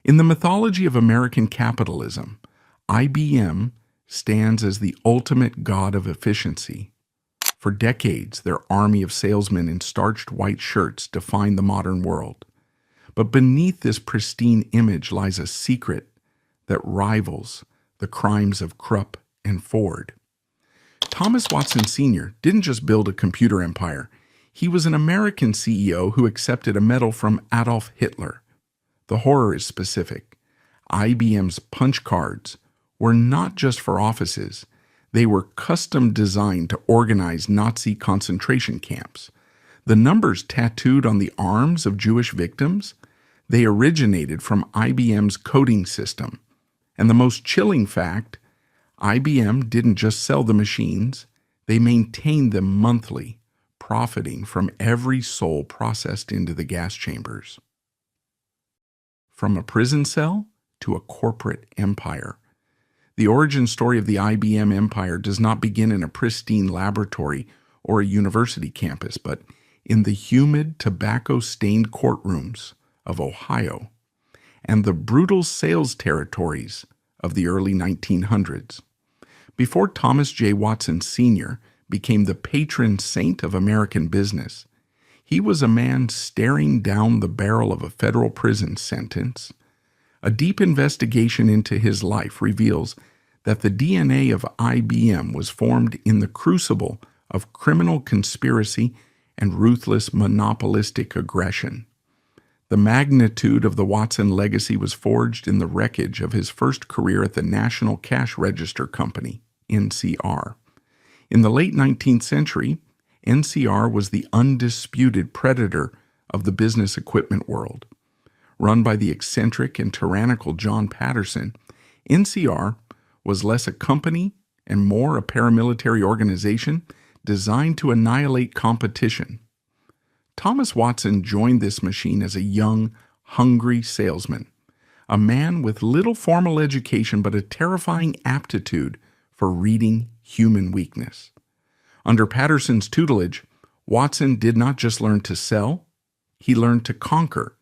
In the mythology of American capitalism, IBM stands as the ultimate god of efficiency. For decades, their army of salesmen in starched white shirts defined the modern world. But beneath this pristine image lies a secret that rivals the crimes of Krupp and Ford. Thomas Watson Sr. didn't just build a computer empire. He was an American CEO who accepted a medal from Adolf Hitler. The horror is specific. IBM's punch cards were not just for offices. They were custom designed to organize Nazi concentration camps. The numbers tattooed on the arms of Jewish victims, they originated from IBM's coding system. And the most chilling fact, IBM didn't just sell the machines, they maintained them monthly, profiting from every soul processed into the gas chambers. From a prison cell to a corporate empire. The origin story of the IBM empire does not begin in a pristine laboratory or a university campus, but in the humid, tobacco-stained courtrooms of Ohio and the brutal sales territories of the early 1900s. Before Thomas J. Watson Sr. became the patron saint of American business, he was a man staring down the barrel of a federal prison sentence. A deep investigation into his life reveals that the DNA of IBM was formed in the crucible of criminal conspiracy and ruthless monopolistic aggression. The magnitude of the Watson legacy was forged in the wreckage of his first career at the National Cash Register Company, NCR. In the late 19th century, NCR was the undisputed predator of the business equipment world. Run by the eccentric and tyrannical John Patterson, NCR was less a company and more a paramilitary organization designed to annihilate competition. Thomas Watson joined this machine as a young, hungry salesman, a man with little formal education but a terrifying aptitude for reading human weakness. Under Patterson's tutelage, Watson did not just learn to sell, he learned to conquer.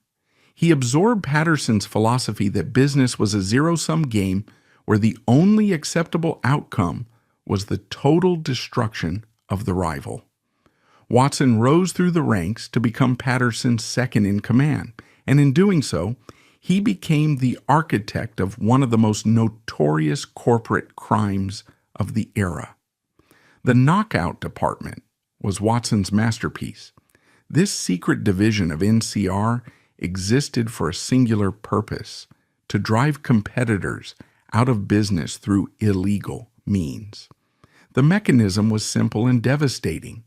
He absorbed Patterson's philosophy that business was a zero-sum game where the only acceptable outcome was the total destruction of the rival. Watson rose through the ranks to become Patterson's second in command, and in doing so, he became the architect of one of the most notorious corporate crimes of the era. The knockout department was Watson's masterpiece. This secret division of NCR existed for a singular purpose: to drive competitors out of business through illegal means. The mechanism was simple and devastating.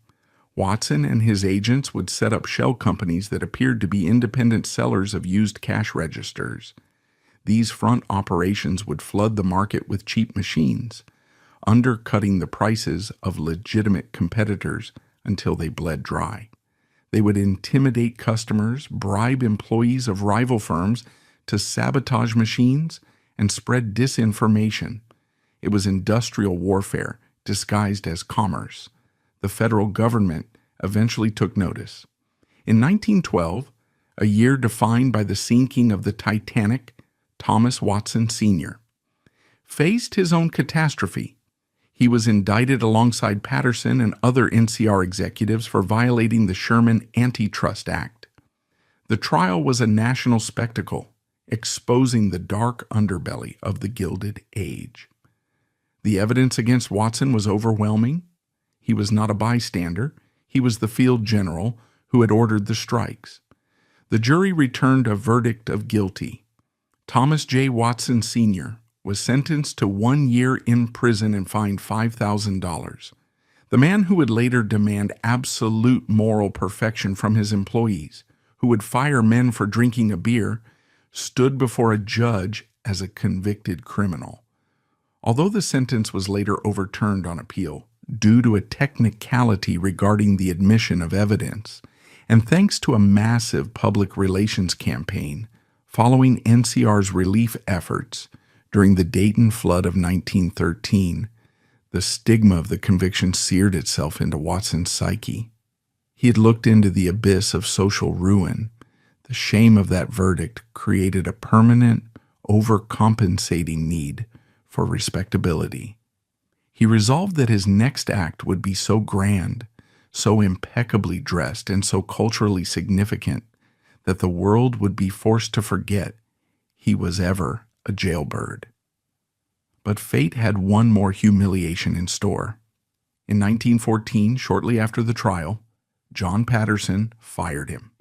Watson and his agents would set up shell companies that appeared to be independent sellers of used cash registers. These front operations would flood the market with cheap machines, undercutting the prices of legitimate competitors until they bled dry. They would intimidate customers, bribe employees of rival firms to sabotage machines, and spread disinformation. It was industrial warfare disguised as commerce. The federal government eventually took notice. In 1912, a year defined by the sinking of the Titanic, Thomas Watson Sr. faced his own catastrophe. He was indicted alongside Patterson and other NCR executives for violating the Sherman Antitrust Act. The trial was a national spectacle, exposing the dark underbelly of the Gilded Age. The evidence against Watson was overwhelming. He was not a bystander. He was the field general who had ordered the strikes. The jury returned a verdict of guilty. Thomas J. Watson Sr. was sentenced to 1 year in prison and fined $5,000. The man who would later demand absolute moral perfection from his employees, who would fire men for drinking a beer, stood before a judge as a convicted criminal. Although the sentence was later overturned on appeal due to a technicality regarding the admission of evidence, and thanks to a massive public relations campaign following NCR's relief efforts during the Dayton flood of 1913, the stigma of the conviction seared itself into Watson's psyche. He had looked into the abyss of social ruin The shame of that verdict created a permanent, overcompensating need for respectability. He resolved that his next act would be so grand, so impeccably dressed, and so culturally significant that the world would be forced to forget he was ever a jailbird. But fate had one more humiliation in store. In 1914, shortly after the trial, John Patterson fired him.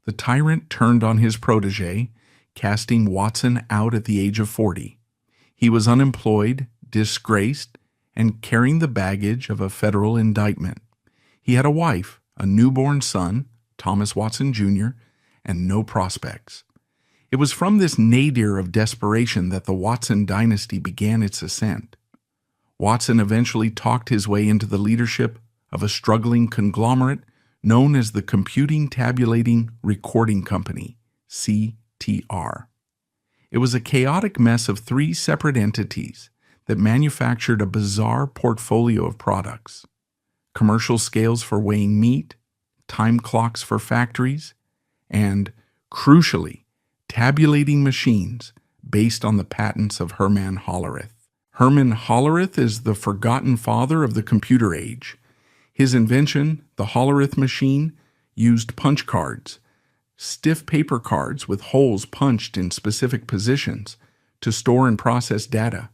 The tyrant turned on his protege, casting Watson out at the age of 40. He was unemployed, disgraced, and carrying the baggage of a federal indictment. He had a wife, a newborn son, Thomas Watson Jr., and no prospects. It was from this nadir of desperation that the Watson dynasty began its ascent. Watson eventually talked his way into the leadership of a struggling conglomerate known as the Computing Tabulating Recording Company, CTR. It was a chaotic mess of three separate entities that manufactured a bizarre portfolio of products: commercial scales for weighing meat, time clocks for factories, and, crucially, tabulating machines based on the patents of Hermann Hollerith. Hermann Hollerith is the forgotten father of the computer age. His invention, the Hollerith machine, used punch cards, stiff paper cards with holes punched in specific positions, to store and process data.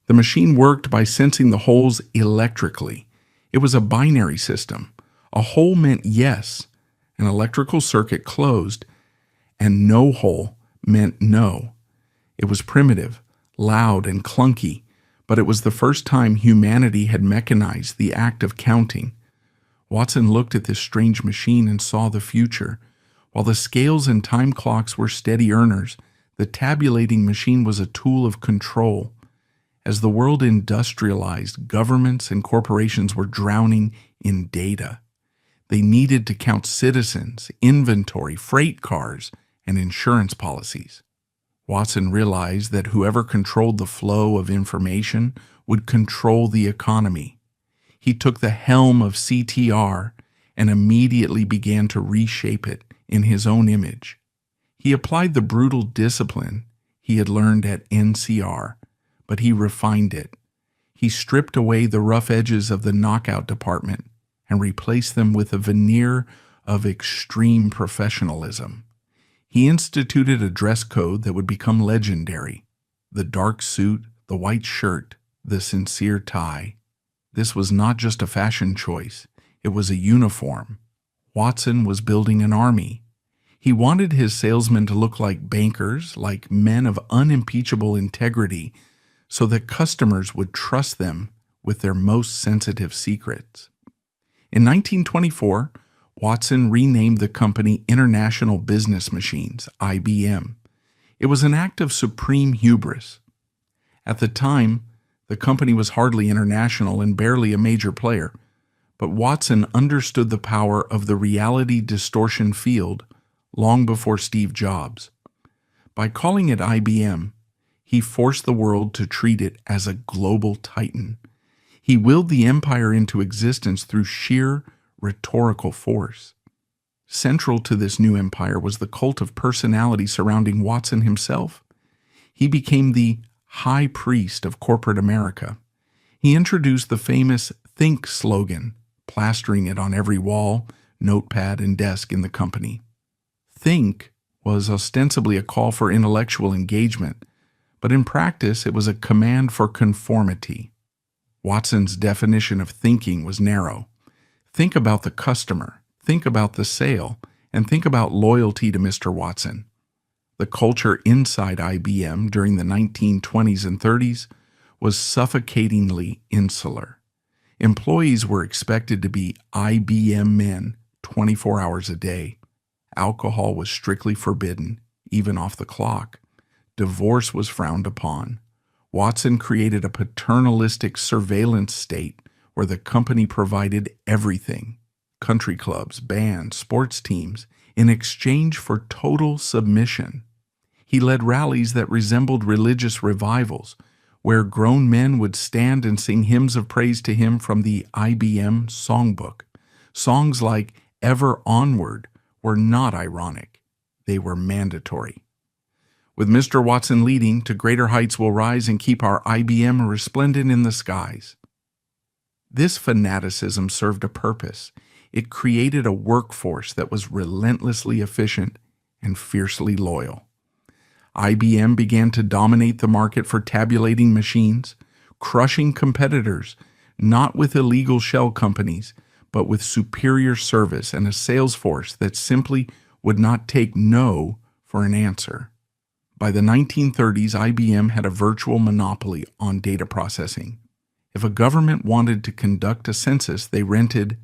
The machine worked by sensing the holes electrically. It was a binary system. A hole meant yes, an electrical circuit closed, and no hole meant no. It was primitive, loud, and clunky, but it was the first time humanity had mechanized the act of counting. Watson looked at this strange machine and saw the future. While the scales and time clocks were steady earners, the tabulating machine was a tool of control. As the world industrialized, governments and corporations were drowning in data. They needed to count citizens, inventory, freight cars, and insurance policies. Watson realized that whoever controlled the flow of information would control the economy. He took the helm of CTR and immediately began to reshape it in his own image. He applied the brutal discipline he had learned at NCR, but he refined it. He stripped away the rough edges of the knockout department and replaced them with a veneer of extreme professionalism. He instituted a dress code that would become legendary: the dark suit, the white shirt, the sincere tie. This was not just a fashion choice, it was a uniform. Watson was building an army. He wanted his salesmen to look like bankers, like men of unimpeachable integrity, so that customers would trust them with their most sensitive secrets. In 1924, Watson renamed the company International Business Machines, IBM. It was an act of supreme hubris. At the time, the company was hardly international and barely a major player, but Watson understood the power of the reality distortion field long before Steve Jobs. By calling it IBM, he forced the world to treat it as a global titan. He willed the empire into existence through sheer rhetorical force. Central to this new empire was the cult of personality surrounding Watson himself. He became the high priest of corporate America. He introduced the famous "Think" slogan, plastering it on every wall, notepad, and desk in the company. Think was ostensibly a call for intellectual engagement, but in practice it was a command for conformity. Watson's definition of thinking was narrow. Think about the customer, think about the sale, and think about loyalty to Mr. Watson. The culture inside IBM during the 1920s and 30s was suffocatingly insular. Employees were expected to be IBM men 24 hours a day. Alcohol was strictly forbidden, even off the clock. Divorce was frowned upon. Watson created a paternalistic surveillance state where the company provided everything: country clubs, bands, sports teams, in exchange for total submission. He led rallies that resembled religious revivals, where grown men would stand and sing hymns of praise to him from the IBM songbook. Songs like "Ever Onward" were not ironic. they were mandatory. With Mr. Watson leading, to greater heights we'll rise and keep our IBM resplendent in the skies. This fanaticism served a purpose. It created a workforce that was relentlessly efficient and fiercely loyal. IBM began to dominate the market for tabulating machines, crushing competitors, not with illegal shell companies, but with superior service and a sales force that simply would not take no for an answer. By the 1930s, IBM had a virtual monopoly on data processing. If a government wanted to conduct a census, they rented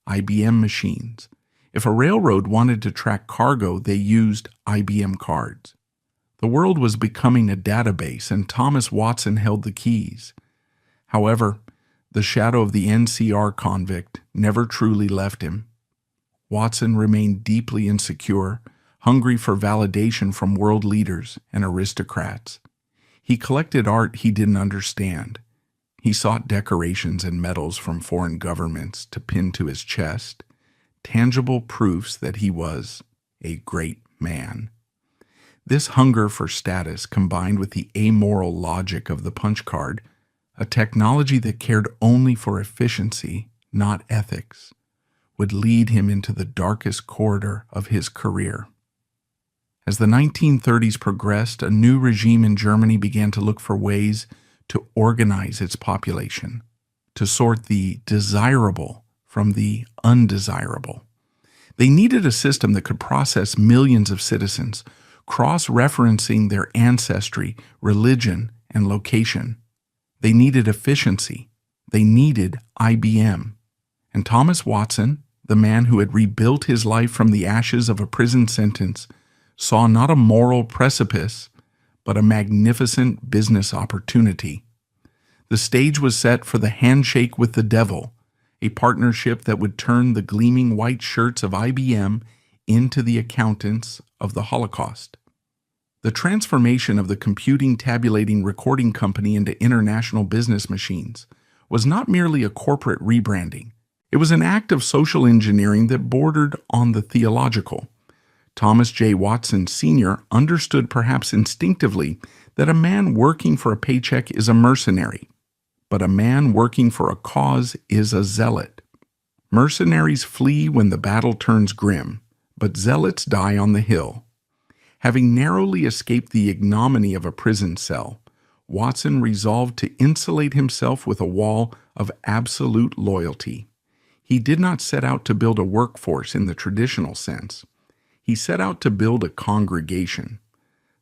IBM machines. If a railroad wanted to track cargo, they used IBM cards. The world was becoming a database, and Thomas Watson held the keys. However, the shadow of the NCR convict never truly left him. Watson remained deeply insecure, hungry for validation from world leaders and aristocrats. He collected art he didn't understand. He sought decorations and medals from foreign governments to pin to his chest, tangible proofs that he was a great man. This hunger for status, combined with the amoral logic of the punch card, a technology that cared only for efficiency, not ethics, would lead him into the darkest corridor of his career. As the 1930s progressed, a new regime in Germany began to look for ways to organize its population, to sort the desirable from the undesirable. They needed a system that could process millions of citizens, cross-referencing their ancestry, religion, and location. They needed efficiency. They needed IBM. And Thomas Watson, the man who had rebuilt his life from the ashes of a prison sentence, saw not a moral precipice, but a magnificent business opportunity. The stage was set for the handshake with the devil, a partnership that would turn the gleaming white shirts of IBM into the accountants of the Holocaust. The transformation of the computing, tabulating, recording company into International Business Machines was not merely a corporate rebranding. It was an act of social engineering that bordered on the theological. Thomas J. Watson Sr. understood perhaps instinctively that a man working for a paycheck is a mercenary, but a man working for a cause is a zealot. Mercenaries flee when the battle turns grim, but zealots die on the hill. Having narrowly escaped the ignominy of a prison cell, Watson resolved to insulate himself with a wall of absolute loyalty. He did not set out to build a workforce in the traditional sense. He set out to build a congregation.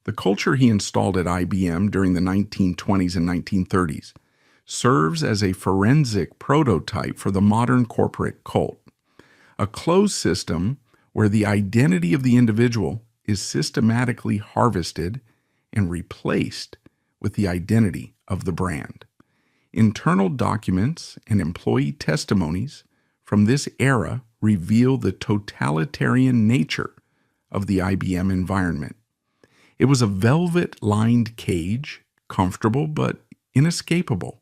The culture he installed at IBM during the 1920s and 1930s serves as a forensic prototype for the modern corporate cult, a closed system where the identity of the individual is systematically harvested and replaced with the identity of the brand. Internal documents and employee testimonies from this era reveal the totalitarian nature of the IBM environment. It was a velvet-lined cage, comfortable but inescapable.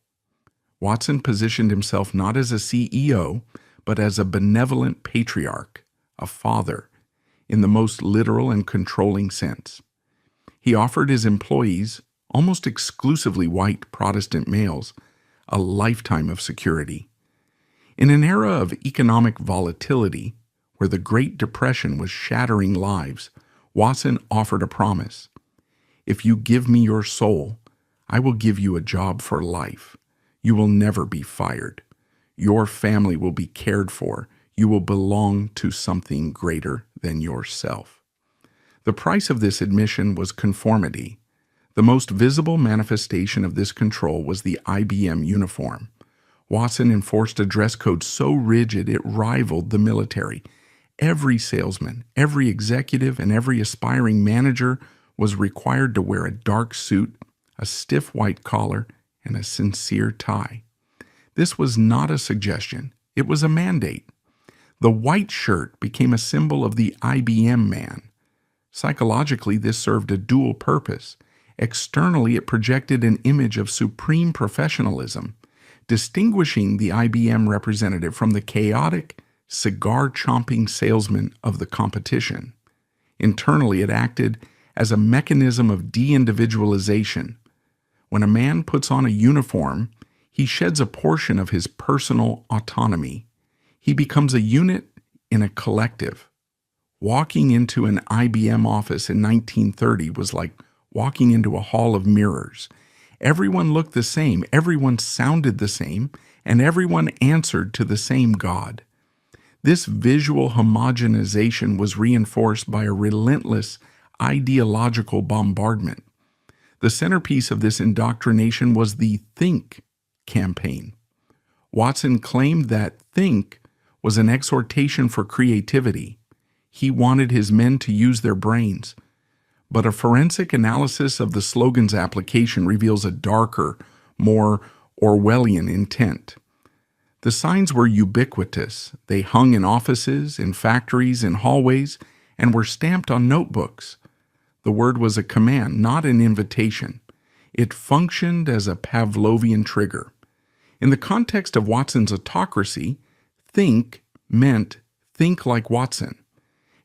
Watson positioned himself not as a CEO, but as a benevolent patriarch, a father, in the most literal and controlling sense. He offered his employees, almost exclusively white Protestant males, a lifetime of security. In an era of economic volatility, where the Great Depression was shattering lives, Watson offered a promise. If you give me your soul, I will give you a job for life. You will never be fired. Your family will be cared for. You will belong to something greater than yourself. The price of this admission was conformity. The most visible manifestation of this control was the IBM uniform. Watson enforced a dress code so rigid it rivaled the military. Every salesman, every executive, and every aspiring manager was required to wear a dark suit, a stiff white collar, and a sincere tie. This was not a suggestion. It was a mandate. The white shirt became a symbol of the IBM man. Psychologically, this served a dual purpose. Externally, it projected an image of supreme professionalism, distinguishing the IBM representative from the chaotic, cigar-chomping salesman of the competition. Internally, it acted as a mechanism of de-individualization. When a man puts on a uniform, he sheds a portion of his personal autonomy. He becomes a unit in a collective. Walking into an IBM office in 1930 was like walking into a hall of mirrors. Everyone looked the same, everyone sounded the same, and everyone answered to the same God. This visual homogenization was reinforced by a relentless ideological bombardment. The centerpiece of this indoctrination was the Think campaign. Watson claimed that think was an exhortation for creativity. He wanted his men to use their brains. But a forensic analysis of the slogan's application reveals a darker, more Orwellian intent. The signs were ubiquitous. They hung in offices, in factories, in hallways, and were stamped on notebooks. The word was a command, not an invitation. It functioned as a Pavlovian trigger. In the context of Watson's autocracy, think meant think like Watson.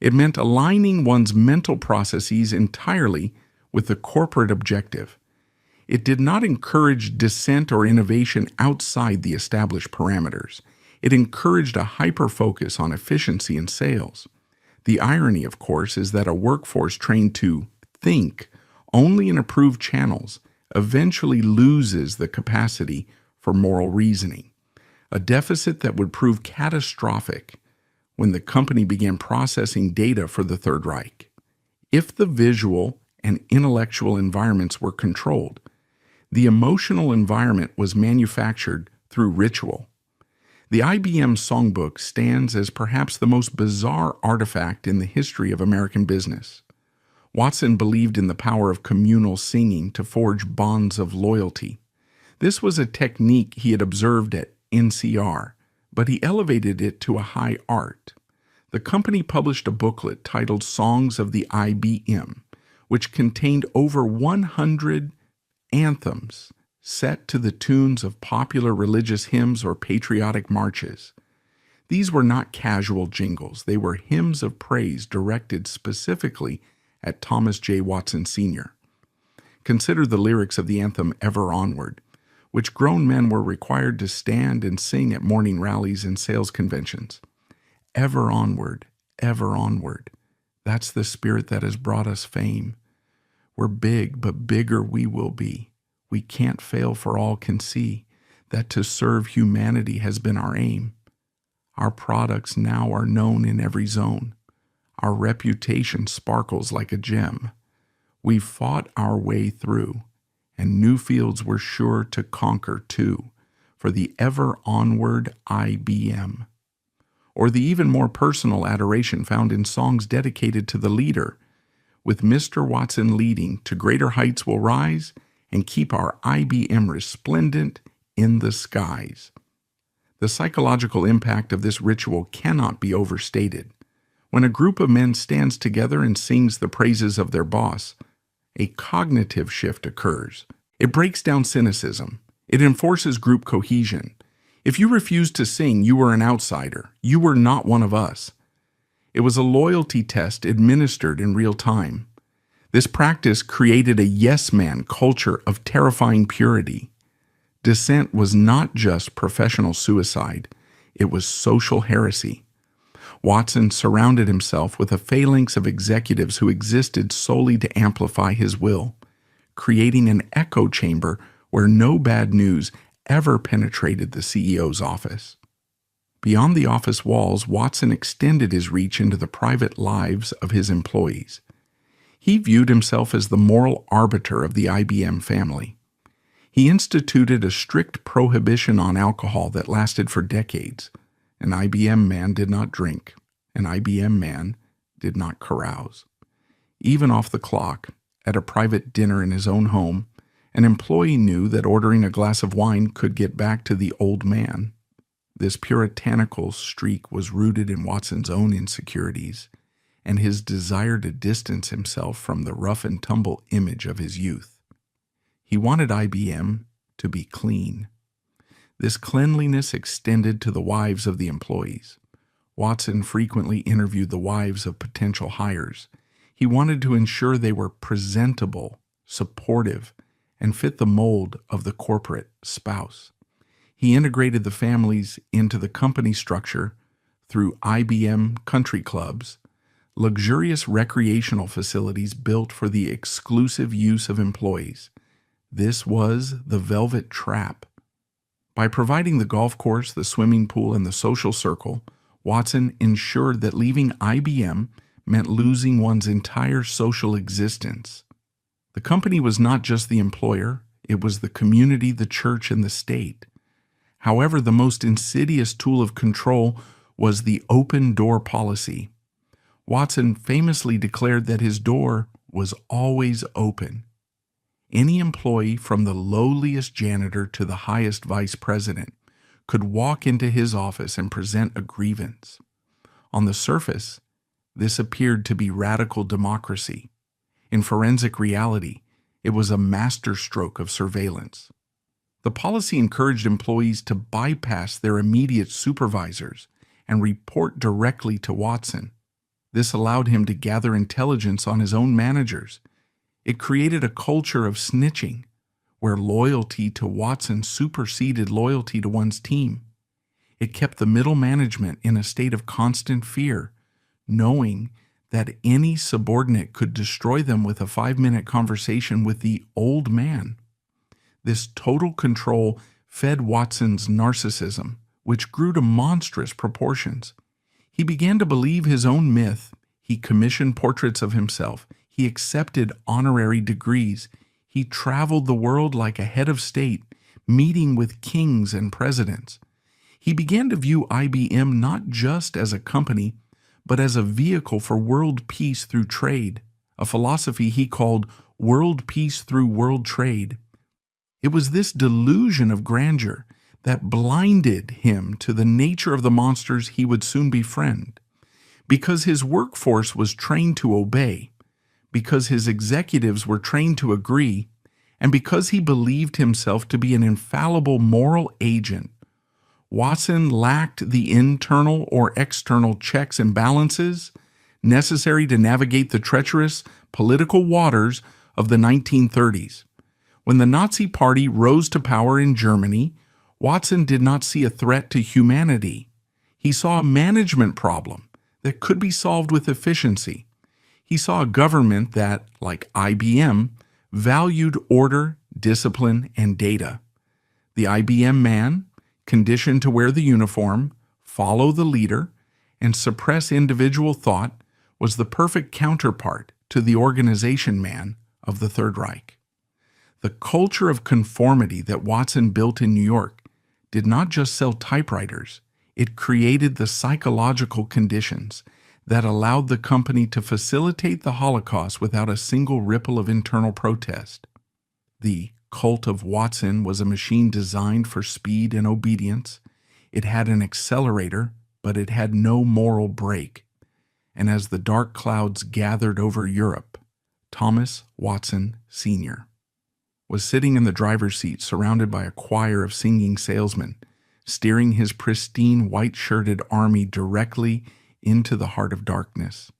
It meant aligning one's mental processes entirely with the corporate objective. It did not encourage dissent or innovation outside the established parameters. It encouraged a hyper-focus on efficiency and sales. The irony, of course, is that a workforce trained to think only in approved channels eventually loses the capacity for moral reasoning, a deficit that would prove catastrophic when the company began processing data for the Third Reich. If the visual and intellectual environments were controlled, the emotional environment was manufactured through ritual. The IBM songbook stands as perhaps the most bizarre artifact in the history of American business. Watson believed in the power of communal singing to forge bonds of loyalty. This was a technique he had observed at NCR, but he elevated it to a high art. The company published a booklet titled Songs of the IBM, which contained over 100 anthems set to the tunes of popular religious hymns or patriotic marches. These were not casual jingles. They were hymns of praise directed specifically at Thomas J. Watson Sr. Consider the lyrics of the anthem Ever Onward, which grown men were required to stand and sing at morning rallies and sales conventions. Ever onward, ever onward. That's the spirit that has brought us fame. We're big, but bigger we will be. We can't fail, for all can see that to serve humanity has been our aim. Our products now are known in every zone. Our reputation sparkles like a gem. We've fought our way through, and new fields we're sure to conquer too, for the ever onward IBM. Or the even more personal adoration found in songs dedicated to the leader, with Mr. Watson leading, to greater heights will rise and keep our IBM resplendent in the skies. The psychological impact of this ritual cannot be overstated. When a group of men stands together and sings the praises of their boss, a cognitive shift occurs. It breaks down cynicism. It enforces group cohesion. If you refused to sing, you were an outsider. You were not one of us. It was a loyalty test administered in real time. This practice created a yes-man culture of terrifying purity. Dissent was not just professional suicide. It was social heresy. Watson surrounded himself with a phalanx of executives who existed solely to amplify his will, creating an echo chamber where no bad news ever penetrated the CEO's office. Beyond the office walls, Watson extended his reach into the private lives of his employees. He viewed himself as the moral arbiter of the IBM family. He instituted a strict prohibition on alcohol that lasted for decades. An IBM man did not drink. An IBM man did not carouse. Even off the clock, at a private dinner in his own home, an employee knew that ordering a glass of wine could get back to the old man. This puritanical streak was rooted in Watson's own insecurities and his desire to distance himself from the rough-and-tumble image of his youth. He wanted IBM to be clean. This cleanliness extended to the wives of the employees. Watson frequently interviewed the wives of potential hires. He wanted to ensure they were presentable, supportive, and fit the mold of the corporate spouse. He integrated the families into the company structure through IBM country clubs, luxurious recreational facilities built for the exclusive use of employees. This was the velvet trap. By providing the golf course, the swimming pool, and the social circle, Watson ensured that leaving IBM meant losing one's entire social existence. The company was not just the employer, it was the community, the church, and the state. However, the most insidious tool of control was the open door policy. Watson famously declared that his door was always open. Any employee, from the lowliest janitor to the highest vice president, could walk into his office and present a grievance. On the surface, this appeared to be radical democracy. In forensic reality, it was a masterstroke of surveillance. The policy encouraged employees to bypass their immediate supervisors and report directly to Watson. This allowed him to gather intelligence on his own managers. It created a culture of snitching, where loyalty to Watson superseded loyalty to one's team. It kept the middle management in a state of constant fear, knowing that any subordinate could destroy them with a 5-minute conversation with the old man. This total control fed Watson's narcissism, which grew to monstrous proportions. He began to believe his own myth. He commissioned portraits of himself. He accepted honorary degrees. He traveled the world like a head of state, meeting with kings and presidents. He began to view IBM not just as a company, but as a vehicle for world peace through trade, a philosophy he called world peace through world trade. It was this delusion of grandeur that blinded him to the nature of the monsters he would soon befriend. Because his workforce was trained to obey, because his executives were trained to agree, and because he believed himself to be an infallible moral agent, Watson lacked the internal or external checks and balances necessary to navigate the treacherous political waters of the 1930s. When the Nazi Party rose to power in Germany, Watson did not see a threat to humanity. He saw a management problem that could be solved with efficiency. He saw a government that, like IBM, valued order, discipline, and data. The IBM man, conditioned to wear the uniform, follow the leader, and suppress individual thought, was the perfect counterpart to the organization man of the Third Reich. The culture of conformity that Watson built in New York did not just sell typewriters, it created the psychological conditions that allowed the company to facilitate the Holocaust without a single ripple of internal protest. The cult of Watson was a machine designed for speed and obedience. It had an accelerator, but it had no moral brake. And as the dark clouds gathered over Europe, Thomas Watson Sr. was sitting in the driver's seat surrounded by a choir of singing salesmen, steering his pristine white-shirted army directly into the heart of darkness.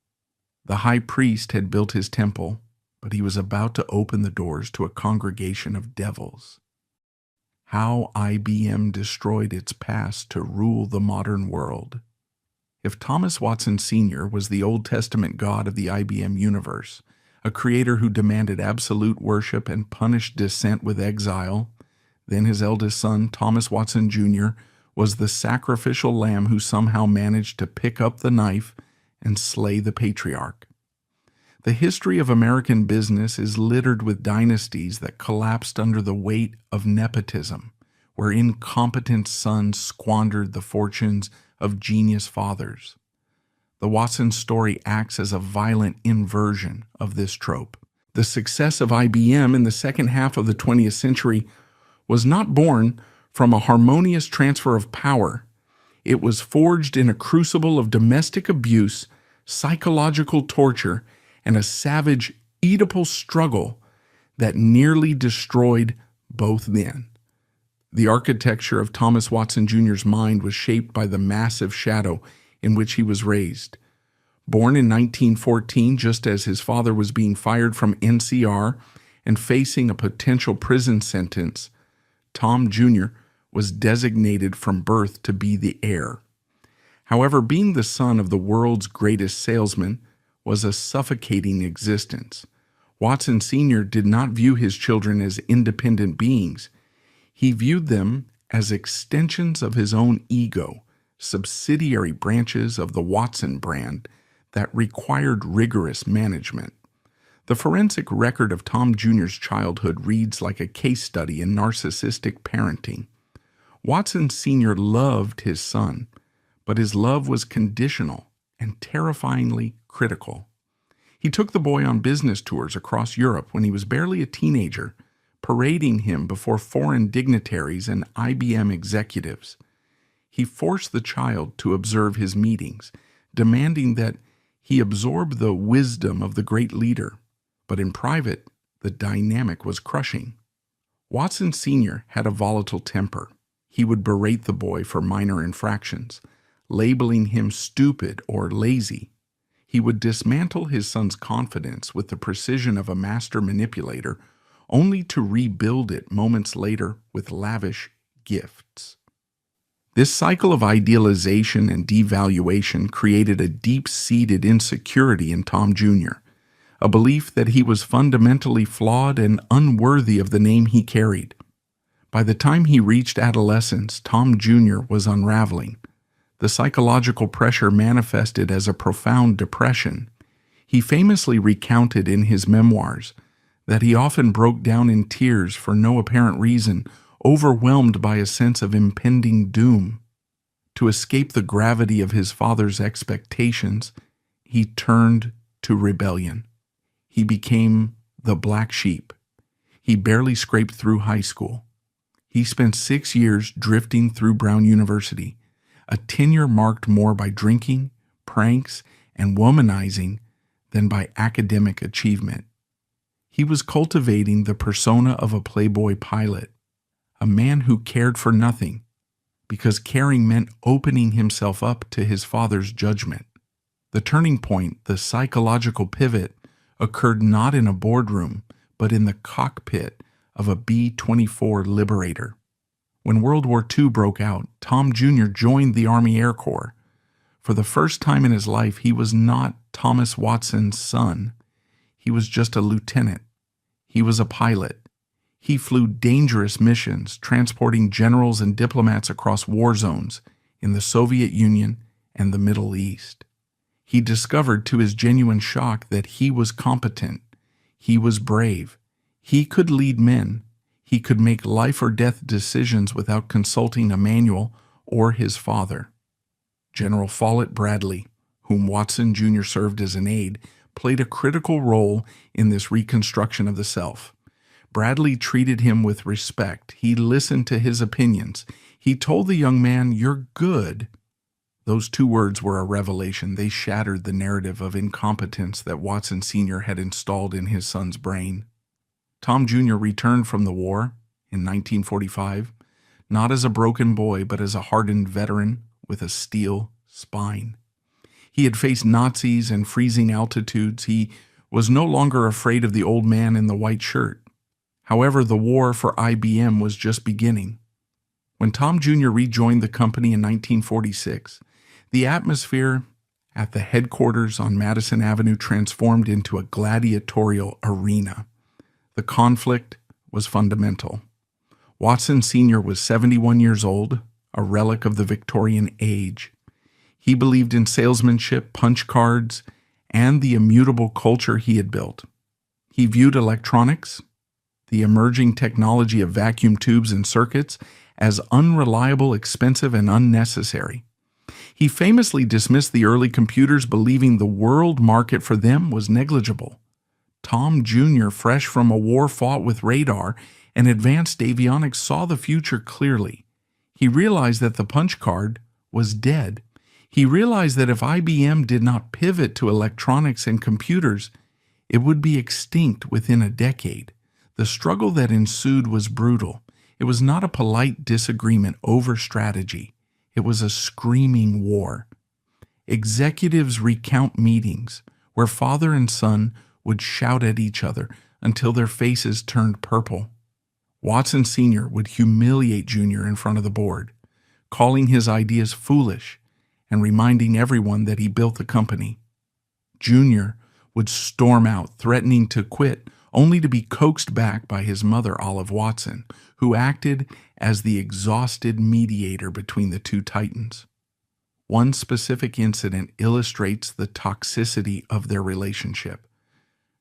The high priest had built his temple, but he was about to open the doors to a congregation of devils. How IBM destroyed its past to rule the modern world. If Thomas Watson Sr. was the Old Testament God of the IBM universe, a creator who demanded absolute worship and punished dissent with exile, then his eldest son, Thomas Watson Jr., was the sacrificial lamb who somehow managed to pick up the knife and slay the patriarch. The history of American business is littered with dynasties that collapsed under the weight of nepotism, where incompetent sons squandered the fortunes of genius fathers. The Watson story acts as a violent inversion of this trope. The success of IBM in the second half of the 20th century was not born from a harmonious transfer of power. It was forged in a crucible of domestic abuse, psychological torture, and a savage Oedipal struggle that nearly destroyed both men. The architecture of Thomas Watson Jr.'s mind was shaped by the massive shadow in which he was raised. Born in 1914, just as his father was being fired from NCR and facing a potential prison sentence, Tom Jr. was designated from birth to be the heir. However, being the son of the world's greatest salesman was a suffocating existence. Watson Sr. did not view his children as independent beings. He viewed them as extensions of his own ego, subsidiary branches of the Watson brand that required rigorous management. The forensic record of Tom Jr.'s childhood reads like a case study in narcissistic parenting. Watson Sr. loved his son, but his love was conditional and terrifyingly critical. He took the boy on business tours across Europe when he was barely a teenager, parading him before foreign dignitaries and IBM executives. He forced the child to observe his meetings, demanding that he absorb the wisdom of the great leader. But in private, the dynamic was crushing. Watson Sr. had a volatile temper. He would berate the boy for minor infractions, labeling him stupid or lazy. He would dismantle his son's confidence with the precision of a master manipulator, only to rebuild it moments later with lavish gifts. This cycle of idealization and devaluation created a deep-seated insecurity in Tom Jr., a belief that he was fundamentally flawed and unworthy of the name he carried. By the time he reached adolescence, Tom Jr. was unraveling. The psychological pressure manifested as a profound depression. He famously recounted in his memoirs that he often broke down in tears for no apparent reason, overwhelmed by a sense of impending doom. To escape the gravity of his father's expectations, he turned to rebellion. He became the black sheep. He barely scraped through high school. He spent 6 years drifting through Brown University, a tenure marked more by drinking, pranks, and womanizing than by academic achievement. He was cultivating the persona of a playboy pilot, a man who cared for nothing, because caring meant opening himself up to his father's judgment. The turning point, the psychological pivot, occurred not in a boardroom, but in the cockpit of a B-24 Liberator. When World War II broke out, Tom Jr. joined the Army Air Corps. For the first time in his life, he was not Thomas Watson's son. He was just a lieutenant. He was a pilot. He flew dangerous missions, transporting generals and diplomats across war zones in the Soviet Union and the Middle East. He discovered to his genuine shock that he was competent. He was brave. He could lead men. He could make life or death decisions without consulting a manual or his father. General Follett Bradley, whom Watson Jr. served as an aide, played a critical role in this reconstruction of the self. Bradley treated him with respect. He listened to his opinions. He told the young man, "You're good." Those 2 words were a revelation. They shattered the narrative of incompetence that Watson Sr. had installed in his son's brain. Tom Jr. returned from the war in 1945, not as a broken boy, but as a hardened veteran with a steel spine. He had faced Nazis and freezing altitudes. He was no longer afraid of the old man in the white shirt. However, the war for IBM was just beginning. When Tom Jr. rejoined the company in 1946, the atmosphere at the headquarters on Madison Avenue transformed into a gladiatorial arena. The conflict was fundamental. Watson Sr. was 71 years old, a relic of the Victorian age. He believed in salesmanship, punch cards, and the immutable culture he had built. He viewed electronics, the emerging technology of vacuum tubes and circuits, as unreliable, expensive, and unnecessary. He famously dismissed the early computers, believing the world market for them was negligible. Tom Jr., fresh from a war fought with radar and advanced avionics, saw the future clearly. He realized that the punch card was dead. He realized that if IBM did not pivot to electronics and computers, it would be extinct within a decade. The struggle that ensued was brutal. It was not a polite disagreement over strategy. It was a screaming war. Executives recount meetings where father and son would shout at each other until their faces turned purple. Watson Sr. would humiliate Jr. in front of the board, calling his ideas foolish and reminding everyone that he built the company. Jr. would storm out, threatening to quit, only to be coaxed back by his mother, Olive Watson, who acted as the exhausted mediator between the two titans. One specific incident illustrates the toxicity of their relationship.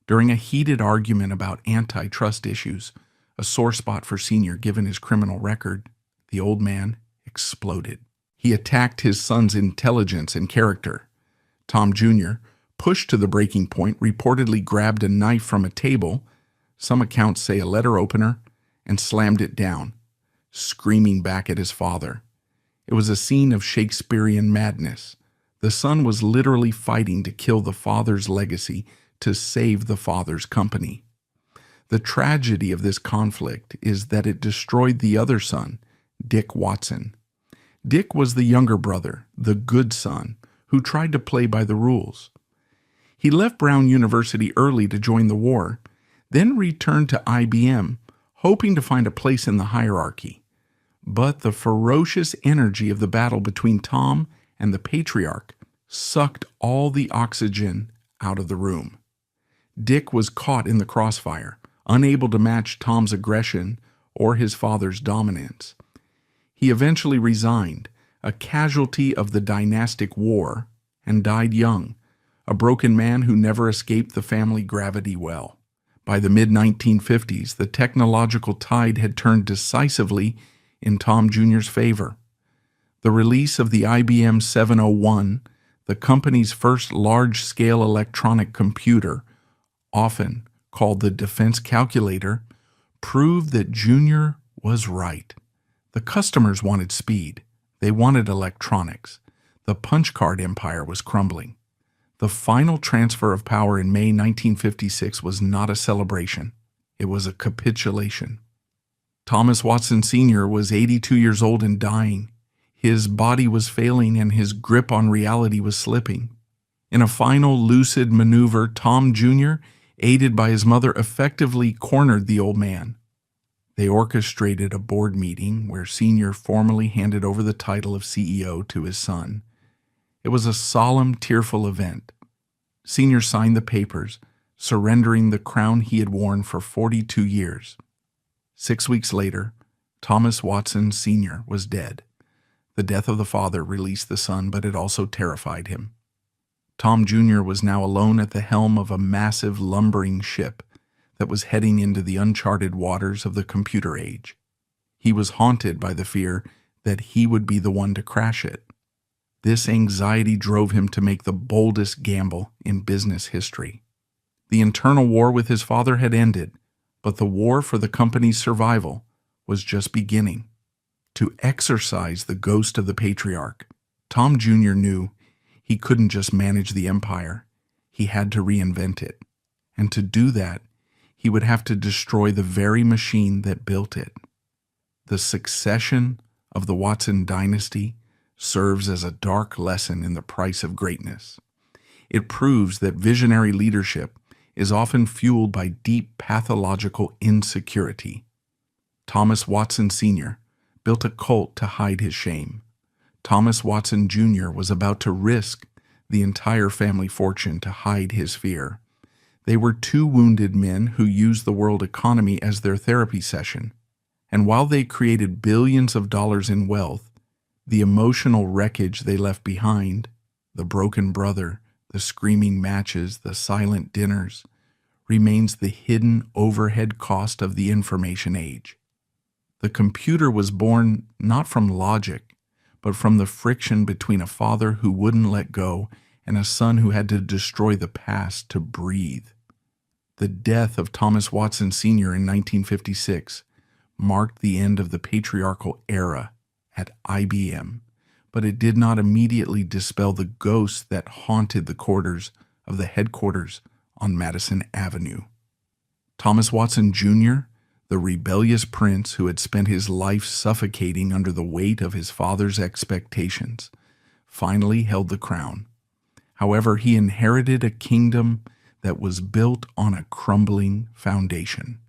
During a heated argument about antitrust issues, a sore spot for Sr. given his criminal record, the old man exploded. He attacked his son's intelligence and character. Tom Jr., pushed to the breaking point, reportedly grabbed a knife from a table, some accounts say a letter opener, and slammed it down, screaming back at his father. It was a scene of Shakespearean madness. The son was literally fighting to kill the father's legacy to save the father's company. The tragedy of this conflict is that it destroyed the other son, Dick Watson. Dick was the younger brother, the good son, who tried to play by the rules. He left Brown University early to join the war, then returned to IBM, hoping to find a place in the hierarchy. But the ferocious energy of the battle between Tom and the patriarch sucked all the oxygen out of the room. Dick was caught in the crossfire, unable to match Tom's aggression or his father's dominance. He eventually resigned, a casualty of the dynastic war, and died young, a broken man who never escaped the family gravity well. By the mid-1950s, the technological tide had turned decisively in Tom Jr.'s favor. The release of the IBM 701, the company's first large-scale electronic computer, often called the defense calculator, proved that Jr. was right. The customers wanted speed. They wanted electronics. The punch card empire was crumbling. The final transfer of power in May 1956 was not a celebration. It was a capitulation. Thomas Watson Sr. was 82 years old and dying. His body was failing and his grip on reality was slipping. In a final lucid maneuver, Tom Jr., aided by his mother, effectively cornered the old man. They orchestrated a board meeting where Sr. formally handed over the title of CEO to his son. It was a solemn, tearful event. Sr. signed the papers, surrendering the crown he had worn for 42 years. 6 weeks later, Thomas Watson Sr. was dead. The death of the father released the son, but it also terrified him. Tom Jr. was now alone at the helm of a massive lumbering ship that was heading into the uncharted waters of the computer age. He was haunted by the fear that he would be the one to crash it. This anxiety drove him to make the boldest gamble in business history. The internal war with his father had ended, but the war for the company's survival was just beginning. To exorcise the ghost of the patriarch, Tom Jr. knew he couldn't just manage the empire. He had to reinvent it. And to do that, he would have to destroy the very machine that built it. The succession of the Watson dynasty serves as a dark lesson in the price of greatness. It proves that visionary leadership is often fueled by deep pathological insecurity. Thomas Watson Sr. built a cult to hide his shame. Thomas Watson Jr. was about to risk the entire family fortune to hide his fear. They were two wounded men who used the world economy as their therapy session. And while they created billions of dollars in wealth, the emotional wreckage they left behind, the broken brother, the screaming matches, the silent dinners, remains the hidden overhead cost of the information age. The computer was born not from logic, but from the friction between a father who wouldn't let go and a son who had to destroy the past to breathe. The death of Thomas Watson Sr. in 1956 marked the end of the patriarchal era at IBM, but it did not immediately dispel the ghosts that haunted the quarters of the headquarters on Madison Avenue. Thomas Watson Jr., the rebellious prince who had spent his life suffocating under the weight of his father's expectations, finally held the crown. However, he inherited a kingdom that was built on a crumbling foundation.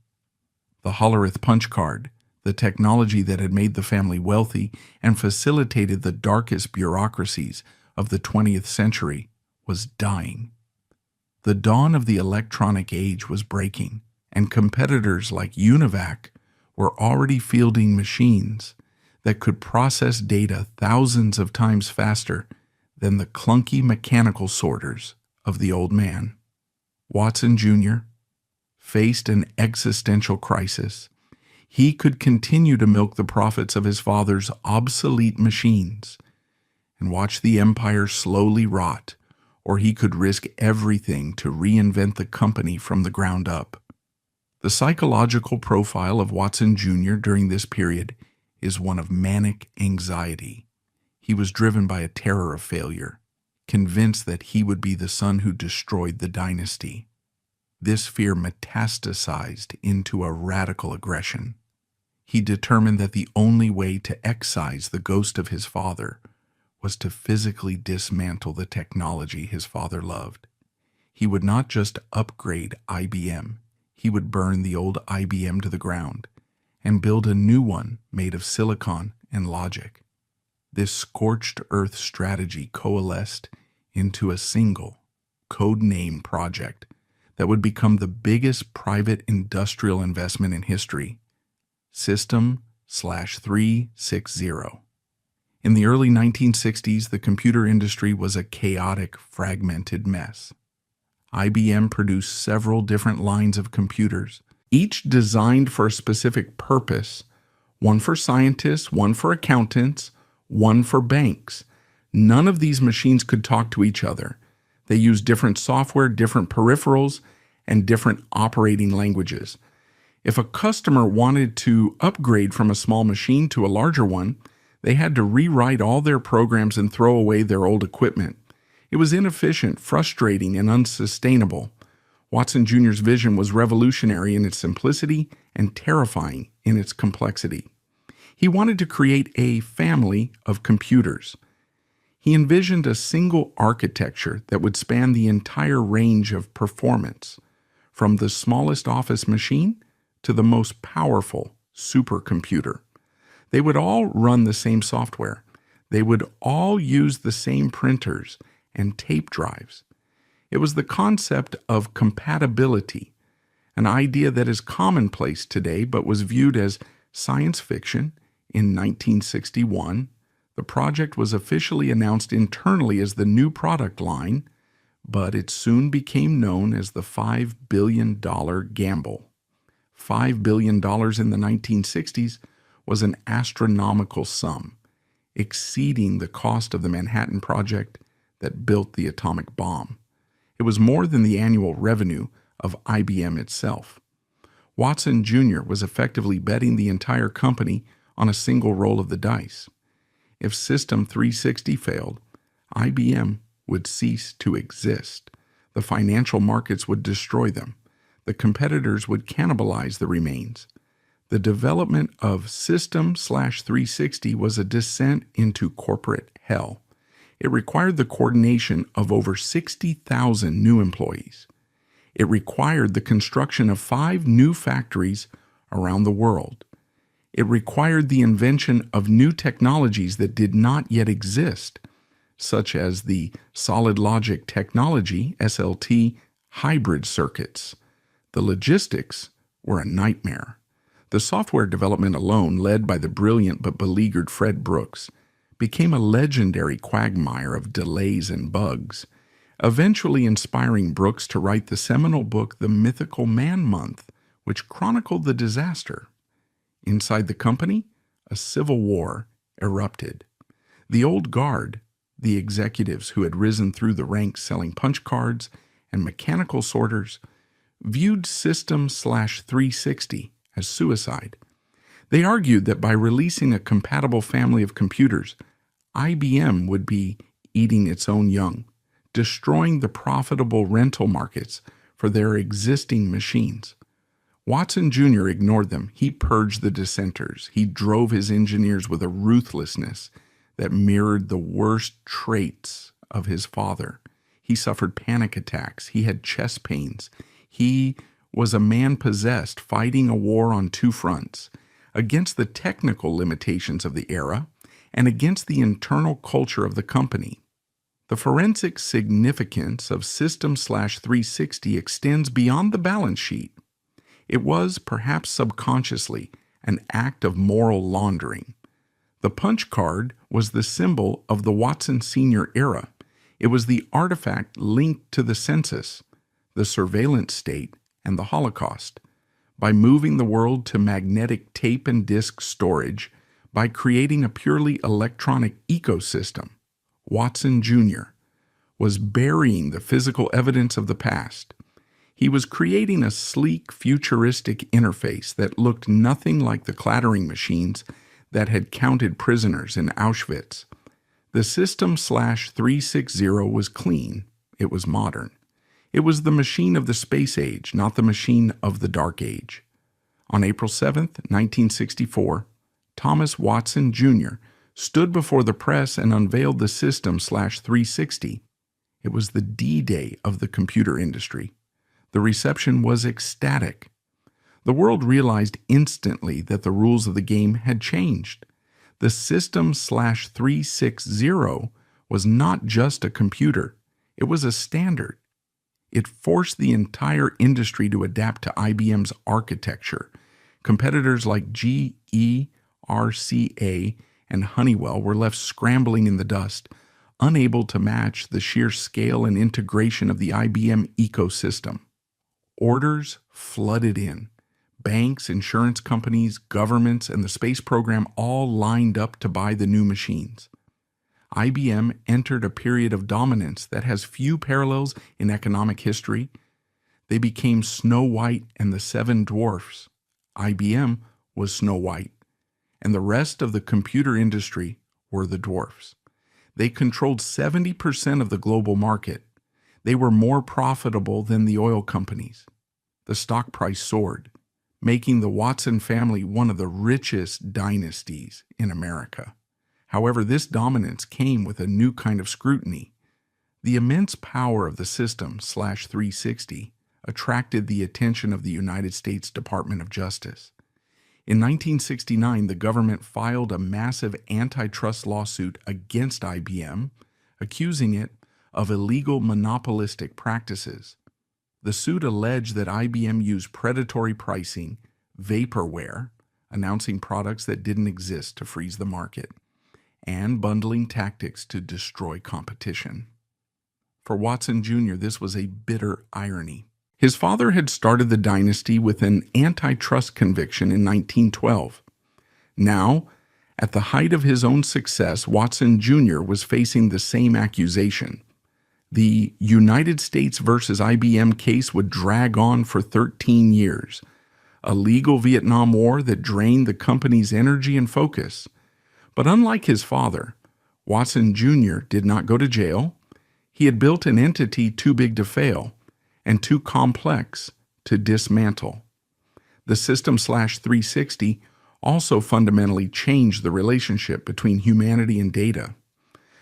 The Hollerith punch card, the technology that had made the family wealthy and facilitated the darkest bureaucracies of the 20th century, was dying. The dawn of the electronic age was breaking, and competitors like Univac were already fielding machines that could process data thousands of times faster than the clunky mechanical sorters of the old man. Watson Jr. faced an existential crisis. He could continue to milk the profits of his father's obsolete machines and watch the empire slowly rot, or he could risk everything to reinvent the company from the ground up. The psychological profile of Watson Jr. during this period is one of manic anxiety. He was driven by a terror of failure, convinced that he would be the son who destroyed the dynasty. This fear metastasized into a radical aggression. He determined that the only way to excise the ghost of his father was to physically dismantle the technology his father loved. He would not just upgrade IBM, he would burn the old IBM to the ground and build a new one made of silicon and logic. This scorched earth strategy coalesced into a single, code-name project that would become the biggest private industrial investment in history, System/360. In the early 1960s, the computer industry was a chaotic, fragmented mess. IBM produced several different lines of computers, each designed for a specific purpose, one for scientists, one for accountants, one for banks. None of these machines could talk to each other. They used different software, different peripherals, and different operating languages. If a customer wanted to upgrade from a small machine to a larger one, they had to rewrite all their programs and throw away their old equipment. It was inefficient, frustrating, and unsustainable. Watson Jr.'s vision was revolutionary in its simplicity and terrifying in its complexity. He wanted to create a family of computers. He envisioned a single architecture that would span the entire range of performance, from the smallest office machine to the most powerful supercomputer. They would all run the same software. They would all use the same printers and tape drives. It was the concept of compatibility, an idea that is commonplace today but was viewed as science fiction. In 1961, the project was officially announced internally as the new product line, but it soon became known as the $5 billion gamble. $5 billion in the 1960s was an astronomical sum, exceeding the cost of the Manhattan Project that built the atomic bomb. It was more than the annual revenue of IBM itself. Watson Jr. was effectively betting the entire company on a single roll of the dice. If System 360 failed, IBM would cease to exist. The financial markets would destroy them. The competitors would cannibalize the remains. The development of System/360 was a descent into corporate hell. It required the coordination of over 60,000 new employees. It required the construction of 5 new factories around the world. It required the invention of new technologies that did not yet exist, such as the solid logic technology, SLT, hybrid circuits. The logistics were a nightmare. The software development alone, led by the brilliant but beleaguered Fred Brooks, became a legendary quagmire of delays and bugs, eventually inspiring Brooks to write the seminal book The Mythical Man Month, which chronicled the disaster. Inside the company, a civil war erupted. The old guard, the executives who had risen through the ranks selling punch cards and mechanical sorters, viewed System/360 as suicide. They argued that by releasing a compatible family of computers, IBM would be eating its own young, destroying the profitable rental markets for their existing machines. Watson Jr. ignored them. He purged the dissenters. He drove his engineers with a ruthlessness that mirrored the worst traits of his father. He suffered panic attacks. He had chest pains. He was a man possessed, fighting a war on two fronts, against the technical limitations of the era and against the internal culture of the company. The forensic significance of System/360 extends beyond the balance sheet. It was, perhaps subconsciously, an act of moral laundering. The punch card was the symbol of the Watson Sr. era. It was the artifact linked to the census, the surveillance state, and the Holocaust. By moving the world to magnetic tape and disc storage, by creating a purely electronic ecosystem, Watson Jr. was burying the physical evidence of the past. He was creating a sleek, futuristic interface that looked nothing like the clattering machines that had counted prisoners in Auschwitz. The System/360 was clean. It was modern. It was the machine of the space age, not the machine of the dark age. On April 7, 1964, Thomas Watson Jr. stood before the press and unveiled the System/360. It was the D-Day of the computer industry. The reception was ecstatic. The world realized instantly that the rules of the game had changed. The System/360 was not just a computer. It was a standard. It forced the entire industry to adapt to IBM's architecture. Competitors like GE, RCA, and Honeywell were left scrambling in the dust, unable to match the sheer scale and integration of the IBM ecosystem. Orders flooded in. Banks, insurance companies, governments, and the space program all lined up to buy the new machines. IBM entered a period of dominance that has few parallels in economic history. They became Snow White and the Seven Dwarfs. IBM was Snow White, and the rest of the computer industry were the dwarfs. They controlled 70% of the global market. They were more profitable than the oil companies. The stock price soared, making the Watson family one of the richest dynasties in America. However, this dominance came with a new kind of scrutiny. The immense power of the System/360 attracted the attention of the United States Department of Justice. In 1969, the government filed a massive antitrust lawsuit against IBM, accusing it of illegal monopolistic practices. The suit alleged that IBM used predatory pricing, vaporware, announcing products that didn't exist to freeze the market, and bundling tactics to destroy competition. For Watson Jr., this was a bitter irony. His father had started the dynasty with an antitrust conviction in 1912. Now, at the height of his own success, Watson Jr. was facing the same accusation. The United States versus IBM case would drag on for 13 years, a legal Vietnam War that drained the company's energy and focus. But unlike his father, Watson Jr. did not go to jail. He had built an entity too big to fail and too complex to dismantle. The System/360 also fundamentally changed the relationship between humanity and data.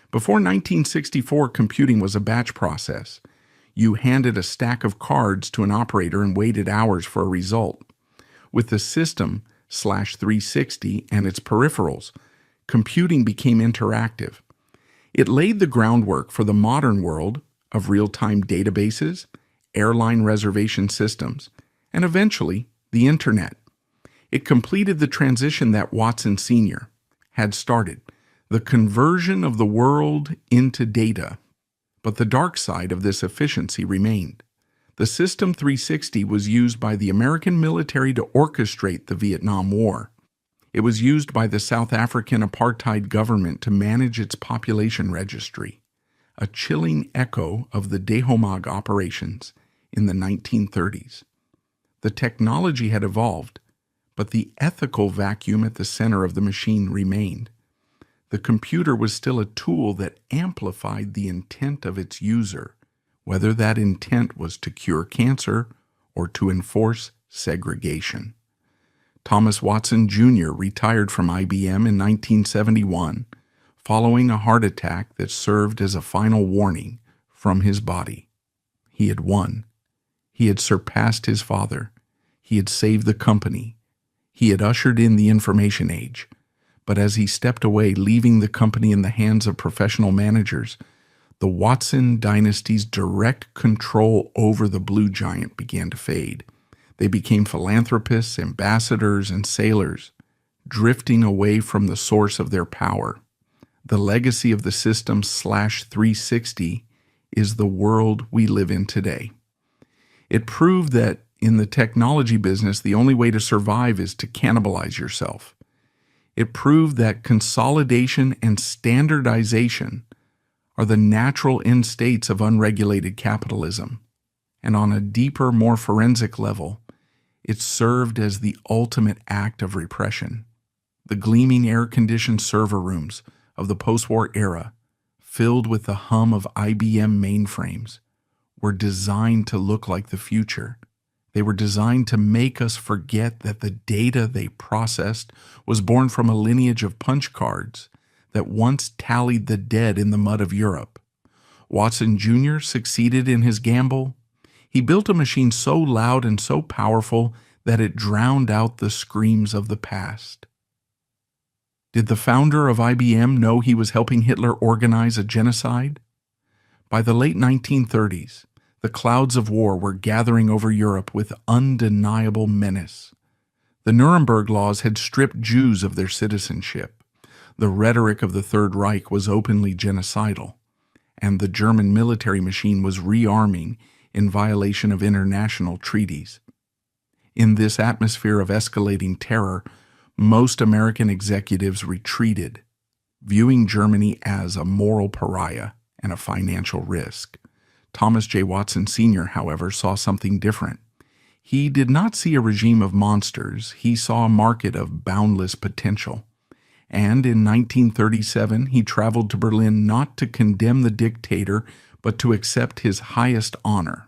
Before 1964, computing was a batch process. You handed a stack of cards to an operator and waited hours for a result. With the System/360 and its peripherals, computing became interactive. It laid the groundwork for the modern world of real-time databases, airline reservation systems, and eventually the Internet. It completed the transition that Watson Sr. had started, the conversion of the world into data. But the dark side of this efficiency remained. The System/360 was used by the American military to orchestrate the Vietnam War. It was used by the South African apartheid government to manage its population registry, a chilling echo of the Dehomag operations in the 1930s. The technology had evolved, but the ethical vacuum at the center of the machine remained. The computer was still a tool that amplified the intent of its user, whether that intent was to cure cancer or to enforce segregation. Thomas Watson Jr. retired from IBM in 1971, following a heart attack that served as a final warning from his body. He had won. He had surpassed his father. He had saved the company. He had ushered in the information age. But as he stepped away, leaving the company in the hands of professional managers, the Watson dynasty's direct control over the Blue Giant began to fade. They became philanthropists, ambassadors, and sailors, drifting away from the source of their power. The legacy of the system /360 is the world we live in today. It proved that in the technology business, the only way to survive is to cannibalize yourself. It proved that consolidation and standardization are the natural end states of unregulated capitalism. And on a deeper, more forensic level, it served as the ultimate act of repression. The gleaming air-conditioned server rooms of the post-war era, filled with the hum of IBM mainframes, were designed to look like the future. They were designed to make us forget that the data they processed was born from a lineage of punch cards that once tallied the dead in the mud of Europe. Watson Jr. succeeded in his gamble. He built a machine so loud and so powerful that it drowned out the screams of the past. Did the founder of IBM know he was helping Hitler organize a genocide? By the late 1930s, the clouds of war were gathering over Europe with undeniable menace. The Nuremberg laws had stripped Jews of their citizenship. The rhetoric of the Third Reich was openly genocidal, and the German military machine was rearming in violation of international treaties. In this atmosphere of escalating terror, most American executives retreated, viewing Germany as a moral pariah and a financial risk. Thomas J. Watson Sr., however, saw something different. He did not see a regime of monsters. He saw a market of boundless potential. And in 1937, he traveled to Berlin not to condemn the dictator, but to accept his highest honor.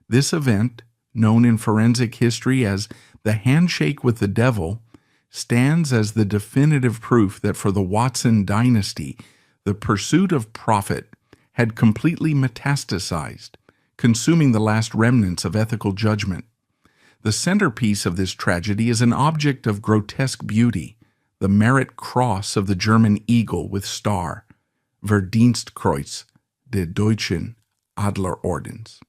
This event, known in forensic history as the handshake with the devil, stands as the definitive proof that for the Watson dynasty, the pursuit of profit had completely metastasized, consuming the last remnants of ethical judgment. The centerpiece of this tragedy is an object of grotesque beauty, the merit cross of the German eagle with star, Verdienstkreuz des Deutschen Adlerordens.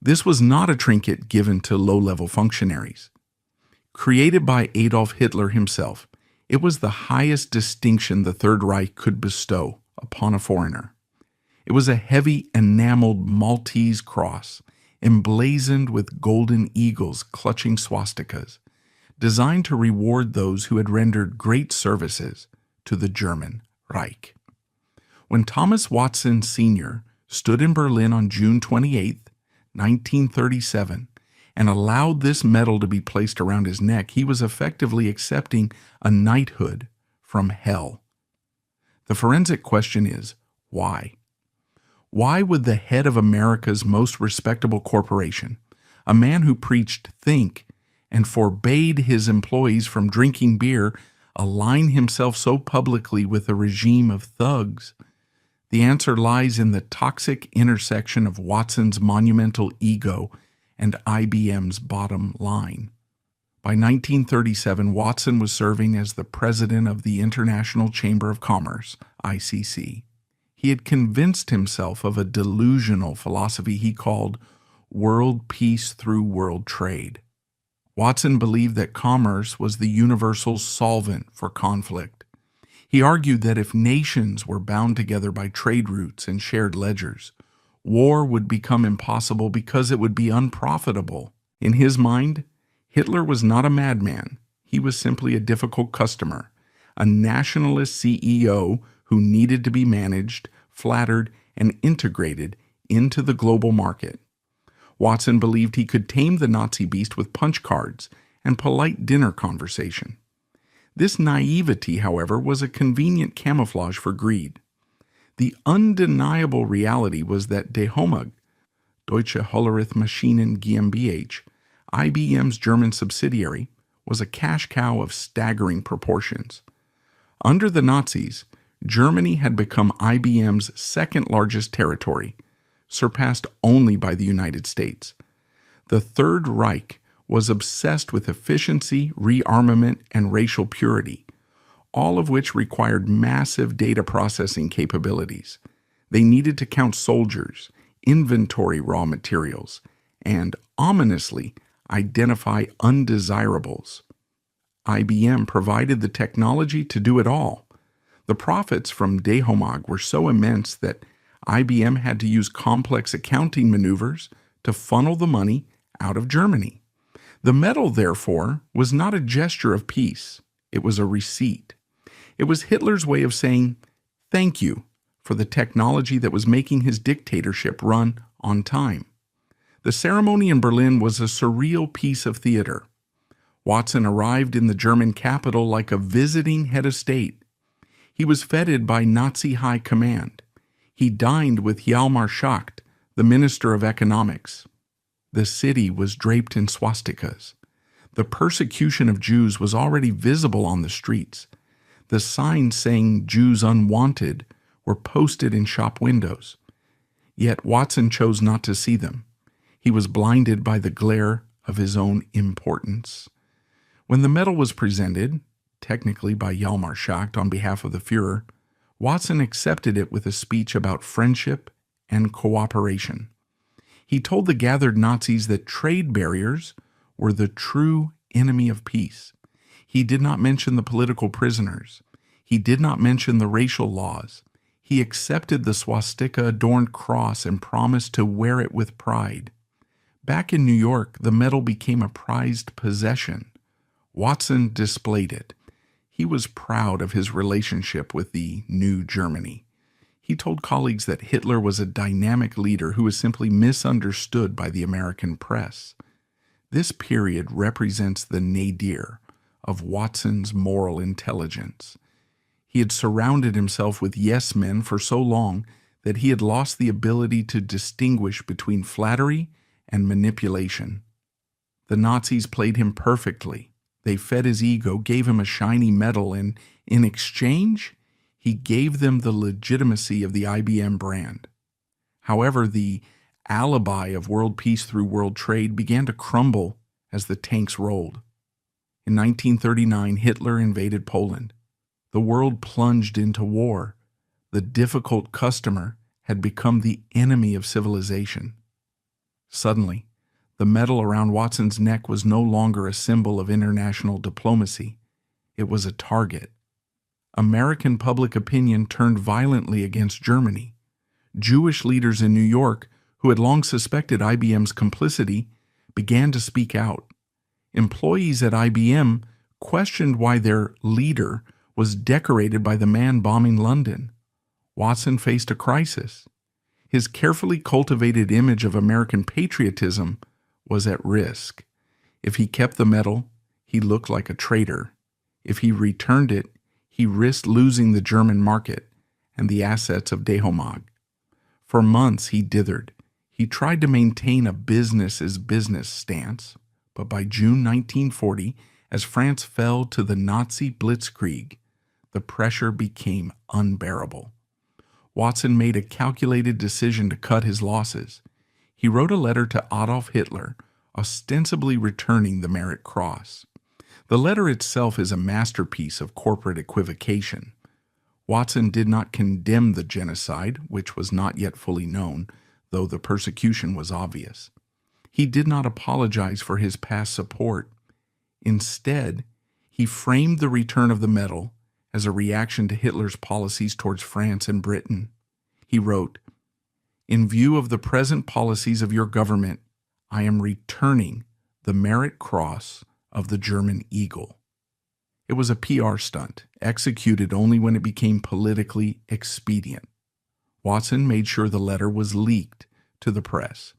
This was not a trinket given to low-level functionaries. Created by Adolf Hitler himself, it was the highest distinction the Third Reich could bestow upon a foreigner. It was a heavy enameled Maltese cross, emblazoned with golden eagles clutching swastikas, designed to reward those who had rendered great services to the German Reich. When Thomas Watson Sr. stood in Berlin on June 28, 1937, and allowed this medal to be placed around his neck, he was effectively accepting a knighthood from hell. The forensic question is, why? Why would the head of America's most respectable corporation, a man who preached think and forbade his employees from drinking beer, align himself so publicly with a regime of thugs? The answer lies in the toxic intersection of Watson's monumental ego and IBM's bottom line. By 1937, Watson was serving as the president of the International Chamber of Commerce, ICC. He had convinced himself of a delusional philosophy he called world peace through world trade. Watson believed that commerce was the universal solvent for conflict. He argued that if nations were bound together by trade routes and shared ledgers, war would become impossible because it would be unprofitable. In his mind, Hitler was not a madman. He was simply a difficult customer, a nationalist CEO who needed to be managed, flattered, and integrated into the global market. Watson believed he could tame the Nazi beast with punch cards and polite dinner conversation. This naivety, however, was a convenient camouflage for greed. The undeniable reality was that DeHomag, Deutsche Hollerith-Maschinen GmbH, IBM's German subsidiary, was a cash cow of staggering proportions. Under the Nazis, Germany had become IBM's second largest territory, surpassed only by the United States. The Third Reich was obsessed with efficiency, rearmament, and racial purity, all of which required massive data processing capabilities. They needed to count soldiers, inventory raw materials, and, ominously, identify undesirables. IBM provided the technology to do it all. The profits from Dehomag were so immense that IBM had to use complex accounting maneuvers to funnel the money out of Germany. The medal, therefore, was not a gesture of peace. It was a receipt. It was Hitler's way of saying, "Thank you," for the technology that was making his dictatorship run on time. The ceremony in Berlin was a surreal piece of theater. Watson arrived in the German capital like a visiting head of state. He was feted by Nazi high command. He dined with Hjalmar Schacht, the Minister of Economics. The city was draped in swastikas. The persecution of Jews was already visible on the streets. The signs saying "Jews unwanted" were posted in shop windows. Yet Watson chose not to see them. He was blinded by the glare of his own importance. When the medal was presented, technically by Hjalmar Schacht on behalf of the Führer, Watson accepted it with a speech about friendship and cooperation. He told the gathered Nazis that trade barriers were the true enemy of peace. He did not mention the political prisoners. He did not mention the racial laws. He accepted the swastika-adorned cross and promised to wear it with pride. Back in New York, the medal became a prized possession. Watson displayed it. He was proud of his relationship with the New Germany. He told colleagues that Hitler was a dynamic leader who was simply misunderstood by the American press. This period represents the nadir of Watson's moral intelligence. He had surrounded himself with yes-men for so long that he had lost the ability to distinguish between flattery and manipulation. The Nazis played him perfectly. They fed his ego, gave him a shiny medal, and in exchange, he gave them the legitimacy of the IBM brand. However, the alibi of world peace through world trade began to crumble as the tanks rolled. In 1939, Hitler invaded Poland. The world plunged into war. The difficult customer had become the enemy of civilization. Suddenly, the medal around Watson's neck was no longer a symbol of international diplomacy. It was a target. American public opinion turned violently against Germany. Jewish leaders in New York, who had long suspected IBM's complicity, began to speak out. Employees at IBM questioned why their leader was decorated by the man bombing London. Watson faced a crisis. His carefully cultivated image of American patriotism was at risk. If he kept the medal, he looked like a traitor. If he returned it, he risked losing the German market and the assets of Dehomag. For months he dithered. He tried to maintain a business-is-business stance, but by June 1940, as France fell to the Nazi blitzkrieg, the pressure became unbearable. Watson made a calculated decision to cut his losses. He wrote a letter to Adolf Hitler, ostensibly returning the Merit Cross. The letter itself is a masterpiece of corporate equivocation. Watson did not condemn the genocide, which was not yet fully known, though the persecution was obvious. He did not apologize for his past support. Instead, he framed the return of the medal as a reaction to Hitler's policies towards France and Britain. He wrote, "In view of the present policies of your government, I am returning the Merit Cross of the German Eagle." It was a PR stunt, executed only when it became politically expedient. Watson made sure the letter was leaked to the press.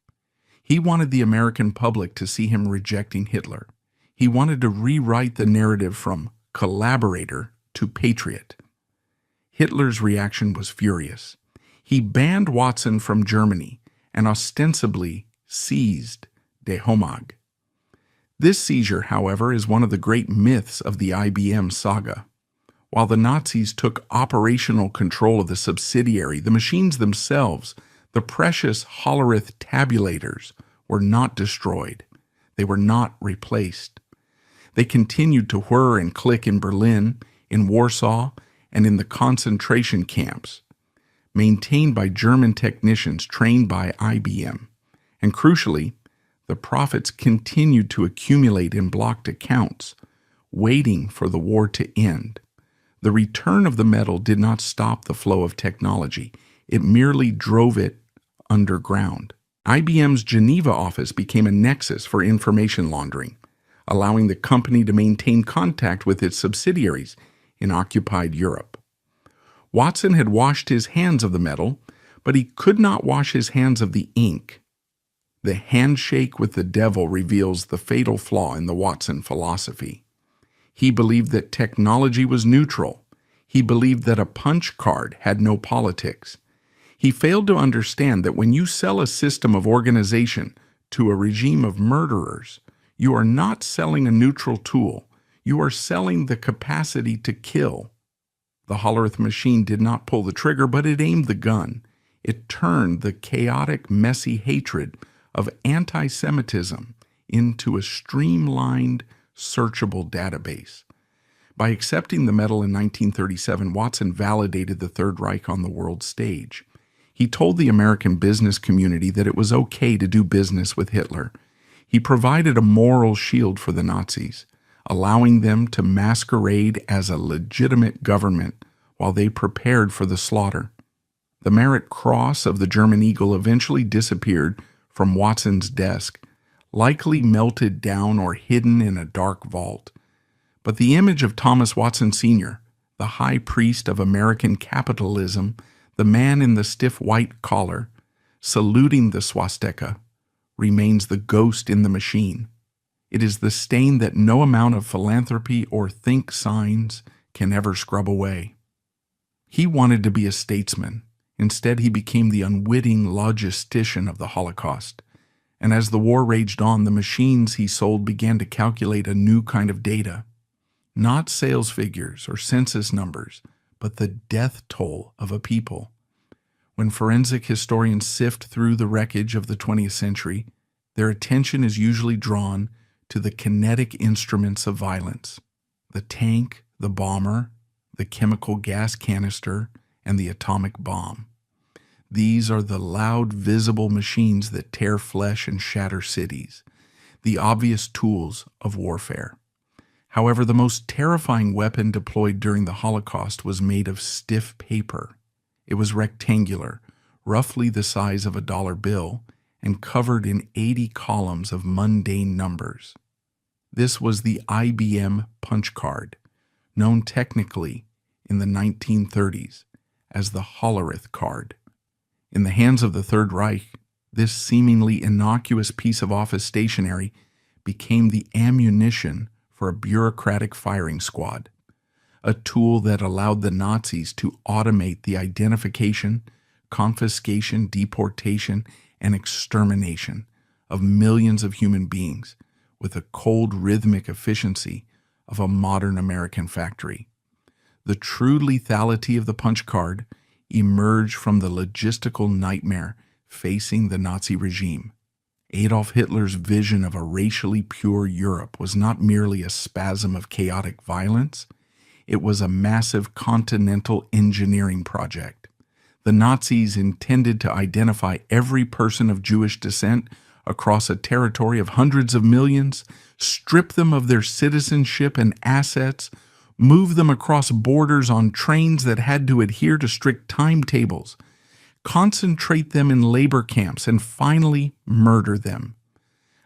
He wanted the American public to see him rejecting Hitler. He wanted to rewrite the narrative from collaborator to patriot. Hitler's reaction was furious. He banned Watson from Germany and ostensibly seized Dehomag. This seizure, however, is one of the great myths of the IBM saga. While the Nazis took operational control of the subsidiary, the machines themselves, The precious Hollerith tabulators were not destroyed. They were not replaced. They continued to whir and click in Berlin, in Warsaw, and in the concentration camps, maintained by German technicians trained by IBM. And crucially, the profits continued to accumulate in blocked accounts, waiting for the war to end. The return of the metal did not stop the flow of technology. It merely drove it underground. IBM's Geneva office became a nexus for information laundering, allowing the company to maintain contact with its subsidiaries in occupied Europe. Watson had washed his hands of the metal, but he could not wash his hands of the ink. The handshake with the devil reveals the fatal flaw in the Watson philosophy. He believed that technology was neutral. He believed that a punch card had no politics. He failed to understand that when you sell a system of organization to a regime of murderers, you are not selling a neutral tool. You are selling the capacity to kill. The Hollerith machine did not pull the trigger, but it aimed the gun. It turned the chaotic, messy hatred of anti-Semitism into a streamlined, searchable database. By accepting the medal in 1937, Watson validated the Third Reich on the world stage. He told the American business community that it was okay to do business with Hitler. He provided a moral shield for the Nazis, allowing them to masquerade as a legitimate government while they prepared for the slaughter. The Merit Cross of the German Eagle eventually disappeared from Watson's desk, likely melted down or hidden in a dark vault. But the image of Thomas Watson Sr., the high priest of American capitalism, the man in the stiff white collar, saluting the swastika, remains the ghost in the machine. It is the stain that no amount of philanthropy or think signs can ever scrub away. He wanted to be a statesman. Instead, he became the unwitting logistician of the Holocaust. And as the war raged on, the machines he sold began to calculate a new kind of data. Not sales figures or census numbers, but the death toll of a people. When forensic historians sift through the wreckage of the 20th century, their attention is usually drawn to the kinetic instruments of violence: the tank, the bomber, the chemical gas canister, and the atomic bomb. These are the loud, visible machines that tear flesh and shatter cities, the obvious tools of warfare. However, the most terrifying weapon deployed during the Holocaust was made of stiff paper. It was rectangular, roughly the size of a dollar bill, and covered in 80 columns of mundane numbers. This was the IBM punch card, known technically in the 1930s as the Hollerith card. In the hands of the Third Reich, this seemingly innocuous piece of office stationery became the ammunition for a bureaucratic firing squad, a tool that allowed the Nazis to automate the identification, confiscation, deportation, and extermination of millions of human beings with the cold, rhythmic efficiency of a modern American factory. The true lethality of the punch card emerged from the logistical nightmare facing the Nazi regime. Adolf Hitler's vision of a racially pure Europe was not merely a spasm of chaotic violence, it was a massive continental engineering project. The Nazis intended to identify every person of Jewish descent across a territory of hundreds of millions, strip them of their citizenship and assets, move them across borders on trains that had to adhere to strict timetables, concentrate them in labor camps, and finally murder them.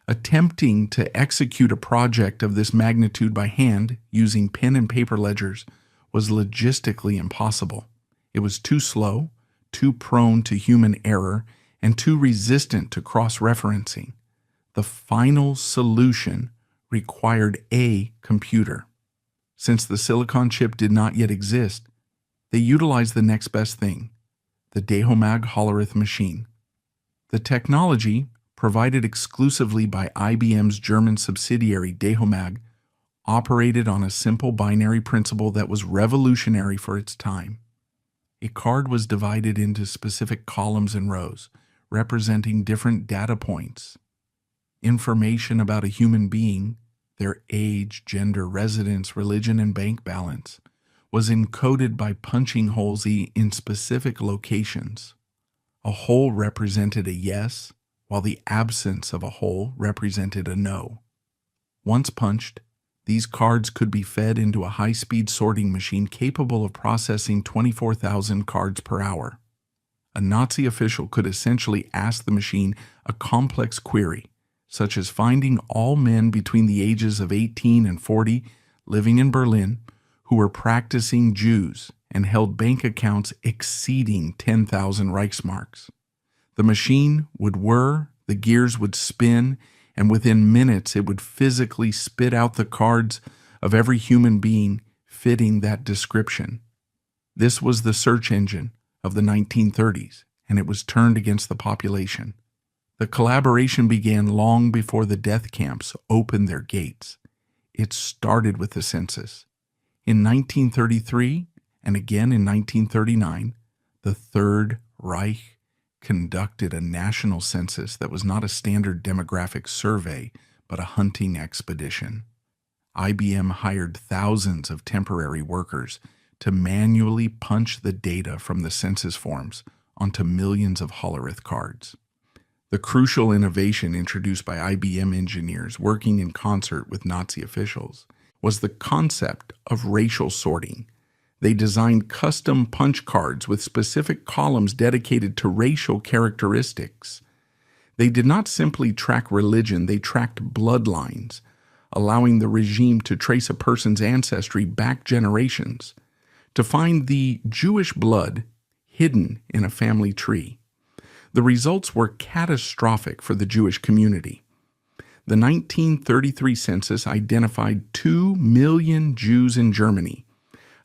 Attempting to execute a project of this magnitude by hand using pen and paper ledgers was logistically impossible. It was too slow, too prone to human error, and too resistant to cross-referencing. The final solution required a computer. Since the silicon chip did not yet exist, they utilized the next best thing: the Dehomag Hollerith machine. The technology, provided exclusively by IBM's German subsidiary Dehomag, operated on a simple binary principle that was revolutionary for its time. A card was divided into specific columns and rows, representing different data points. Information about a human being, their age, gender, residence, religion, and bank balance, was encoded by punching holes in specific locations. A hole represented a yes, while the absence of a hole represented a no. Once punched, these cards could be fed into a high-speed sorting machine capable of processing 24,000 cards per hour. A Nazi official could essentially ask the machine a complex query, such as finding all men between the ages of 18 and 40 living in Berlin who were practicing Jews and held bank accounts exceeding 10,000 Reichsmarks. The machine would whir, the gears would spin, and within minutes it would physically spit out the cards of every human being fitting that description. This was the search engine of the 1930s, and it was turned against the population. The collaboration began long before the death camps opened their gates. It started with the census. In 1933, and again in 1939, the Third Reich conducted a national census that was not a standard demographic survey, but a hunting expedition. IBM hired thousands of temporary workers to manually punch the data from the census forms onto millions of Hollerith cards. The crucial innovation introduced by IBM engineers working in concert with Nazi officials was the concept of racial sorting. They designed custom punch cards with specific columns dedicated to racial characteristics. They did not simply track religion, they tracked bloodlines, allowing the regime to trace a person's ancestry back generations, to find the Jewish blood hidden in a family tree. The results were catastrophic for the Jewish community. The 1933 census identified 2 million Jews in Germany,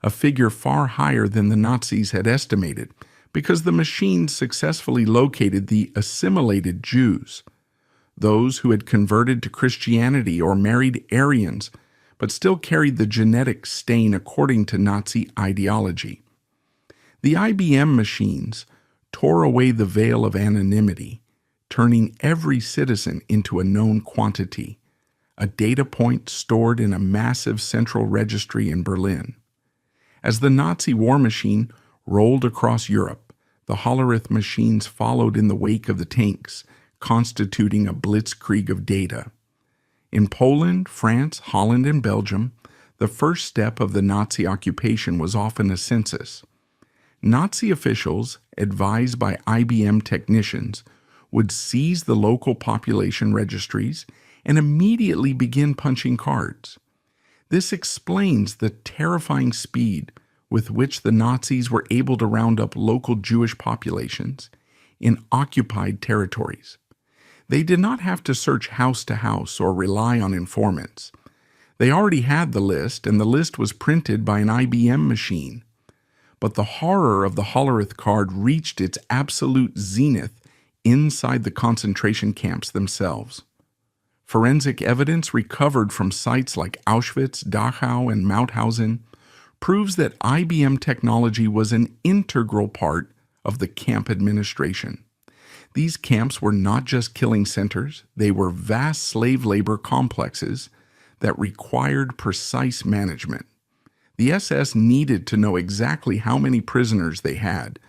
a figure far higher than the Nazis had estimated, because the machines successfully located the assimilated Jews, those who had converted to Christianity or married Aryans, but still carried the genetic stain according to Nazi ideology. The IBM machines tore away the veil of anonymity, turning every citizen into a known quantity, a data point stored in a massive central registry in Berlin. As the Nazi war machine rolled across Europe, the Hollerith machines followed in the wake of the tanks, constituting a blitzkrieg of data. In Poland, France, Holland, and Belgium, the first step of the Nazi occupation was often a census. Nazi officials, advised by IBM technicians, would seize the local population registries and immediately begin punching cards. This explains the terrifying speed with which the Nazis were able to round up local Jewish populations in occupied territories. They did not have to search house to house or rely on informants. They already had the list, and the list was printed by an IBM machine. But the horror of the Hollerith card reached its absolute zenith inside the concentration camps themselves. Forensic evidence recovered from sites like Auschwitz, Dachau, and Mauthausen proves that IBM technology was an integral part of the camp administration. These camps were not just killing centers, they were vast slave labor complexes that required precise management. The SS needed to know exactly how many prisoners they had,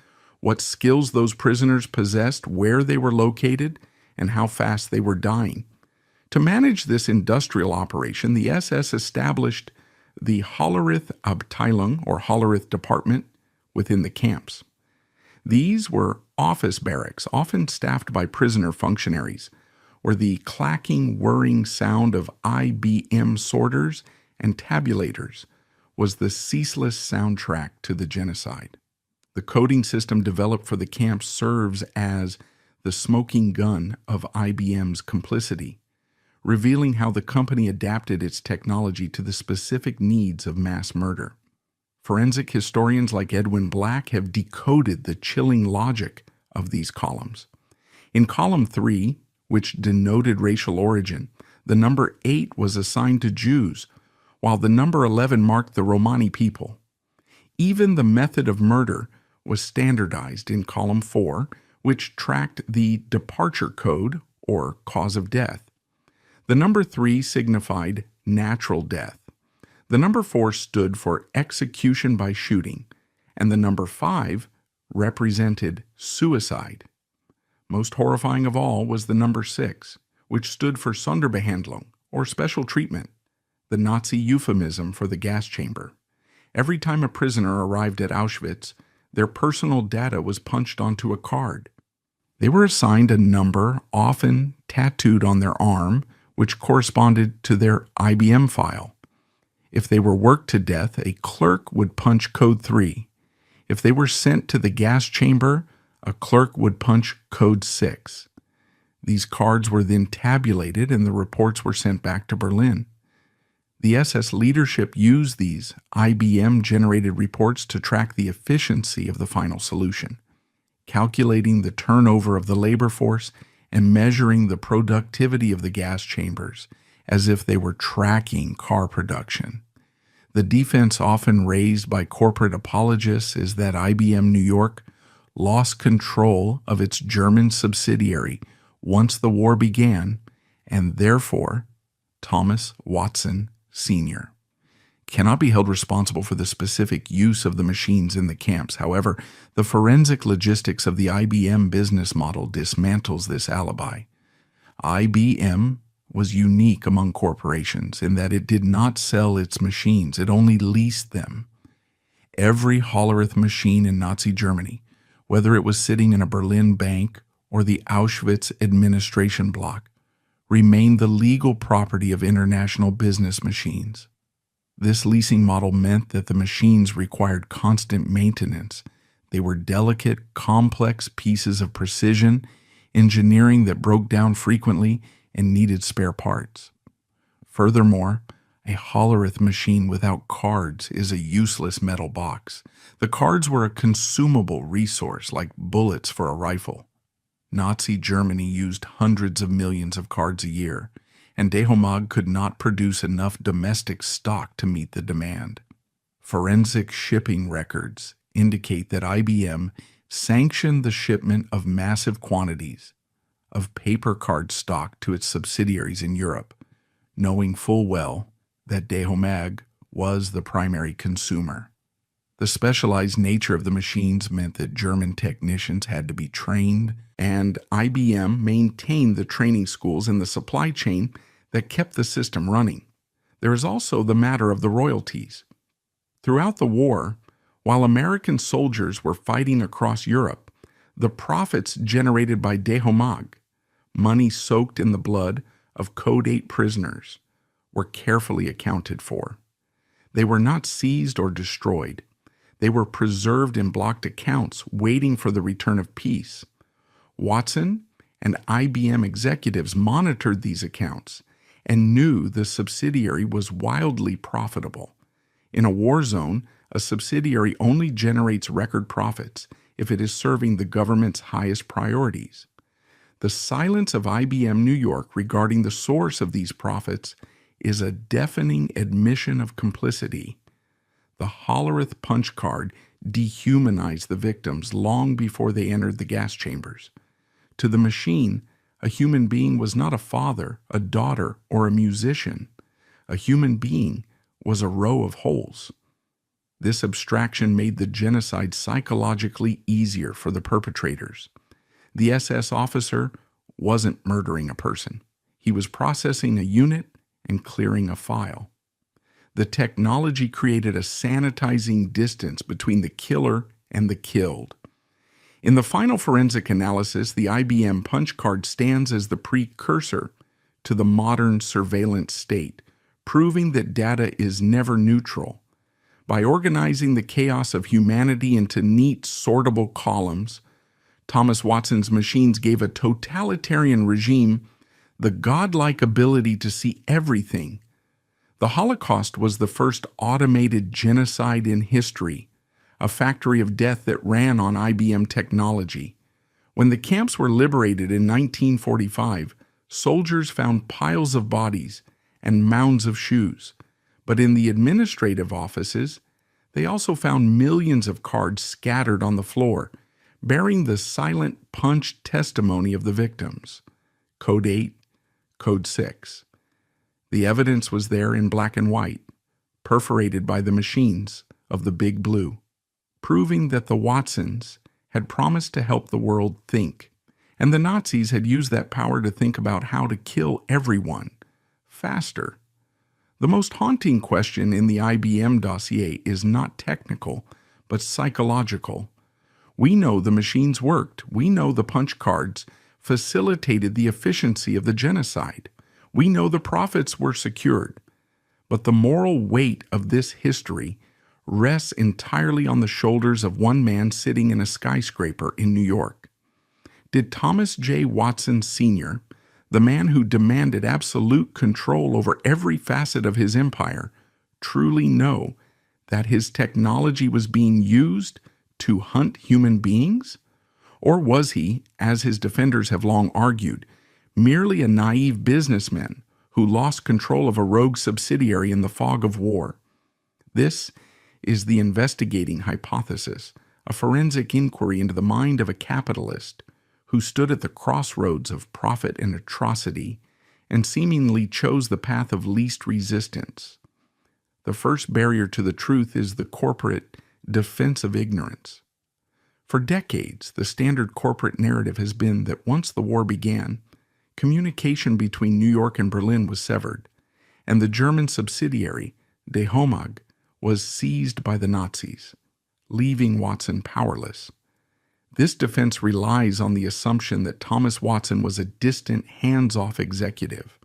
what skills those prisoners possessed, where they were located, and how fast they were dying. To manage this industrial operation, the SS established the Hollerith Abteilung, or Hollerith Department, within the camps. These were office barracks, often staffed by prisoner functionaries, where the clacking, whirring sound of IBM sorters and tabulators was the ceaseless soundtrack to the genocide. The coding system developed for the camp serves as the smoking gun of IBM's complicity, revealing how the company adapted its technology to the specific needs of mass murder. Forensic historians like Edwin Black have decoded the chilling logic of these columns. In column 3, which denoted racial origin, the number 8 was assigned to Jews, while the number 11 marked the Romani people. Even the method of murder was standardized in column 4, which tracked the departure code, or cause of death. The number 3 signified natural death. The number 4 stood for execution by shooting, and the number 5 represented suicide. Most horrifying of all was the number 6, which stood for Sonderbehandlung, or special treatment, the Nazi euphemism for the gas chamber. Every time a prisoner arrived at Auschwitz, their personal data was punched onto a card. They were assigned a number, often tattooed on their arm, which corresponded to their IBM file. If they were worked to death, a clerk would punch code 3. If they were sent to the gas chamber, a clerk would punch code 6. These cards were then tabulated and the reports were sent back to Berlin. The SS leadership used these IBM-generated reports to track the efficiency of the final solution, calculating the turnover of the labor force and measuring the productivity of the gas chambers as if they were tracking car production. The defense often raised by corporate apologists is that IBM New York lost control of its German subsidiary once the war began, and therefore Thomas Watson Sr. cannot be held responsible for the specific use of the machines in the camps. However, the forensic logistics of the IBM business model dismantles this alibi. IBM was unique among corporations in that it did not sell its machines, it only leased them. Every Hollerith machine in Nazi Germany, whether it was sitting in a Berlin bank or the Auschwitz administration block, remained the legal property of International Business Machines. This leasing model meant that the machines required constant maintenance. They were delicate, complex pieces of precision engineering that broke down frequently and needed spare parts. Furthermore, a Hollerith machine without cards is a useless metal box. The cards were a consumable resource like bullets for a rifle. Nazi Germany used hundreds of millions of cards a year, and Dehomag could not produce enough domestic stock to meet the demand. Forensic shipping records indicate that IBM sanctioned the shipment of massive quantities of paper card stock to its subsidiaries in Europe, knowing full well that Dehomag was the primary consumer. The specialized nature of the machines meant that German technicians had to be trained, and IBM maintained the training schools and the supply chain that kept the system running. There is also the matter of the royalties. Throughout the war, while American soldiers were fighting across Europe, the profits generated by Dehomag, money soaked in the blood of Code 8 prisoners, were carefully accounted for. They were not seized or destroyed. They were preserved in blocked accounts, waiting for the return of peace. Watson and IBM executives monitored these accounts and knew the subsidiary was wildly profitable. In a war zone, a subsidiary only generates record profits if it is serving the government's highest priorities. The silence of IBM New York regarding the source of these profits is a deafening admission of complicity. The Hollerith punch card dehumanized the victims long before they entered the gas chambers. To the machine, a human being was not a father, a daughter, or a musician. A human being was a row of holes. This abstraction made the genocide psychologically easier for the perpetrators. The SS officer wasn't murdering a person. He was processing a unit and clearing a file. The technology created a sanitizing distance between the killer and the killed. In the final forensic analysis, the IBM punch card stands as the precursor to the modern surveillance state, proving that data is never neutral. By organizing the chaos of humanity into neat, sortable columns, Thomas Watson's machines gave a totalitarian regime the godlike ability to see everything. The Holocaust was the first automated genocide in history, a factory of death that ran on IBM technology. When the camps were liberated in 1945, soldiers found piles of bodies and mounds of shoes, but in the administrative offices, They also found millions of cards scattered on the floor, bearing the silent punched testimony of the victims. Code 8, Code 6. The evidence was there in black and white, perforated by the machines of the Big Blue, proving that the Watsons had promised to help the world think, and the Nazis had used that power to think about how to kill everyone faster. The most haunting question in the IBM dossier is not technical, but psychological. We know the machines worked. We know the punch cards facilitated the efficiency of the genocide. We know the profits were secured. But the moral weight of this history rests entirely on the shoulders of one man sitting in a skyscraper in New York. Did Thomas J. Watson Sr., the man who demanded absolute control over every facet of his empire, truly know that his technology was being used to hunt human beings? Or was he, as his defenders have long argued, merely a naive businessman who lost control of a rogue subsidiary in the fog of war? This is the investigating hypothesis, a forensic inquiry into the mind of a capitalist who stood at the crossroads of profit and atrocity and seemingly chose the path of least resistance. The first barrier to the truth is the corporate defense of ignorance. For decades, the standard corporate narrative has been that once the war began, communication between New York and Berlin was severed, and the German subsidiary, De Homag, was seized by the Nazis, leaving Watson powerless. This defense relies on the assumption that Thomas Watson was a distant, hands-off executive.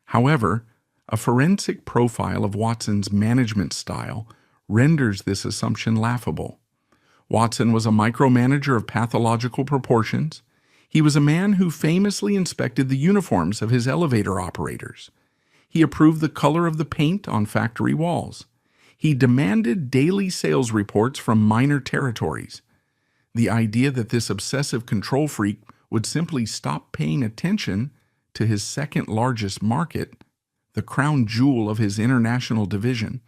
However, a forensic profile of Watson's management style renders this assumption laughable. Watson was a micromanager of pathological proportions. He was a man who famously inspected the uniforms of his elevator operators. He approved the color of the paint on factory walls. He demanded daily sales reports from minor territories. The idea that this obsessive control freak would simply stop paying attention to his second largest market, the crown jewel of his international division,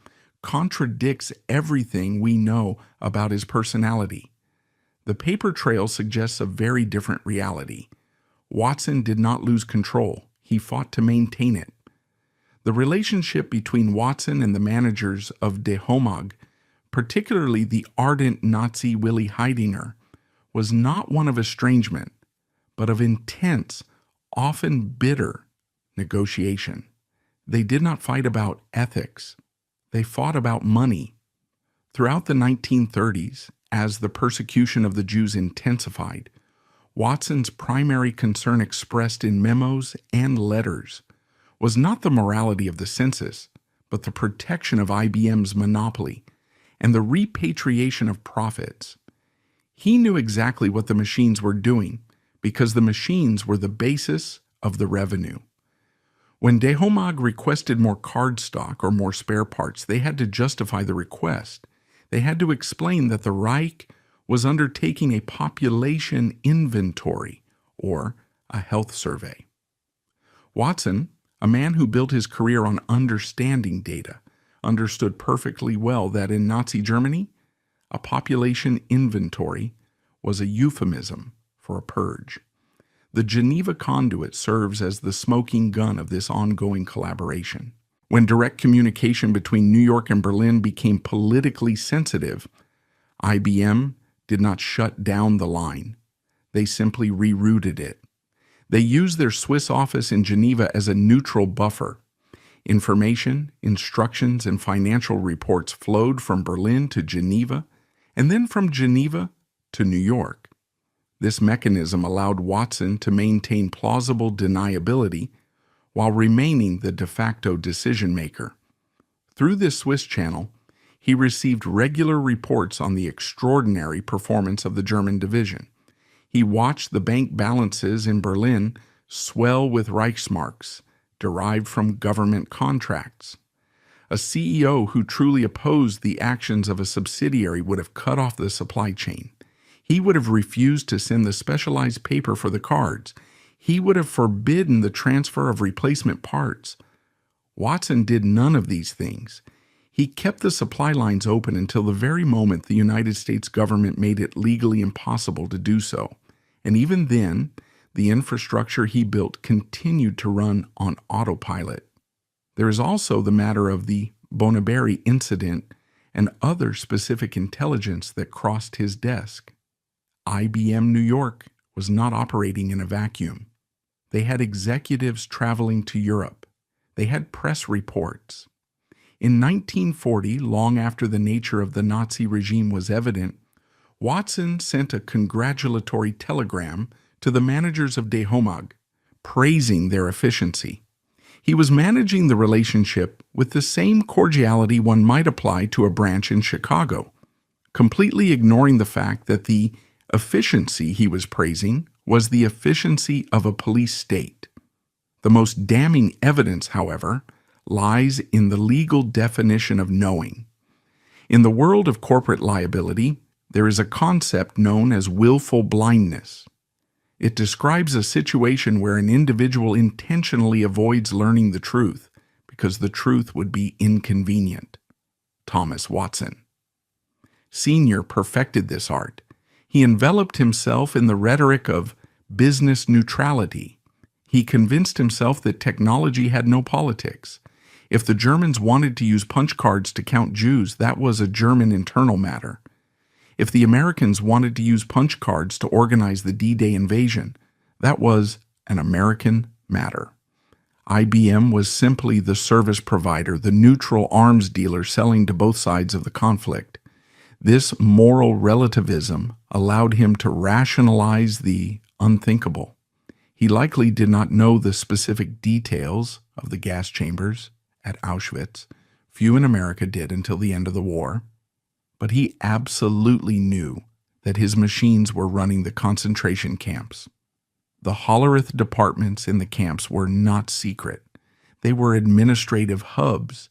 contradicts everything we know about his personality. The paper trail suggests a very different reality. Watson did not lose control. He fought to maintain it. The relationship between Watson and the managers of De Homag, particularly the ardent Nazi Willi Heidinger, was not one of estrangement, but of intense, often bitter negotiation. They did not fight about ethics. They fought about money. Throughout the 1930s, as the persecution of the Jews intensified, Watson's primary concern expressed in memos and letters was not the morality of the census, but the protection of IBM's monopoly and the repatriation of profits. He knew exactly what the machines were doing because the machines were the basis of the revenue. When De Homag requested more card stock or more spare parts, they had to justify the request. They had to explain that the Reich was undertaking a population inventory or a health survey. Watson, a man who built his career on understanding data, understood perfectly well that in Nazi Germany, a population inventory was a euphemism for a purge. The Geneva Conduit serves as the smoking gun of this ongoing collaboration. When direct communication between New York and Berlin became politically sensitive, IBM did not shut down the line. They simply rerouted it. They used their Swiss office in Geneva as a neutral buffer. Information, instructions, and financial reports flowed from Berlin to Geneva, and then from Geneva to New York. This mechanism allowed Watson to maintain plausible deniability while remaining the de facto decision-maker. Through this Swiss channel, he received regular reports on the extraordinary performance of the German division. He watched the bank balances in Berlin swell with Reichsmarks derived from government contracts. A CEO who truly opposed the actions of a subsidiary would have cut off the supply chain. He would have refused to send the specialized paper for the cards. He would have forbidden the transfer of replacement parts. Watson did none of these things. He kept the supply lines open until the very moment the United States government made it legally impossible to do so. And even then, the infrastructure he built continued to run on autopilot. There is also the matter of the Bonaberry incident and other specific intelligence that crossed his desk. IBM New York was not operating in a vacuum. They had executives traveling to Europe. They had press reports. In 1940, long after the nature of the Nazi regime was evident, Watson sent a congratulatory telegram to the managers of De Homag, praising their efficiency. He was managing the relationship with the same cordiality one might apply to a branch in Chicago, completely ignoring the fact that the efficiency he was praising was the efficiency of a police state. The most damning evidence, however, lies in the legal definition of knowing. In the world of corporate liability, there is a concept known as willful blindness. It describes a situation where an individual intentionally avoids learning the truth because the truth would be inconvenient. Thomas Watson. Sr. perfected this art. He enveloped himself in the rhetoric of business neutrality. He convinced himself that technology had no politics. If the Germans wanted to use punch cards to count Jews, that was a German internal matter. If the Americans wanted to use punch cards to organize the D-Day invasion, that was an American matter. IBM was simply the service provider, the neutral arms dealer selling to both sides of the conflict. This moral relativism allowed him to rationalize the unthinkable. He likely did not know the specific details of the gas chambers at Auschwitz. Few in America did until the end of the war. But he absolutely knew that his machines were running the concentration camps. The Hollerith departments in the camps were not secret. They were administrative hubs.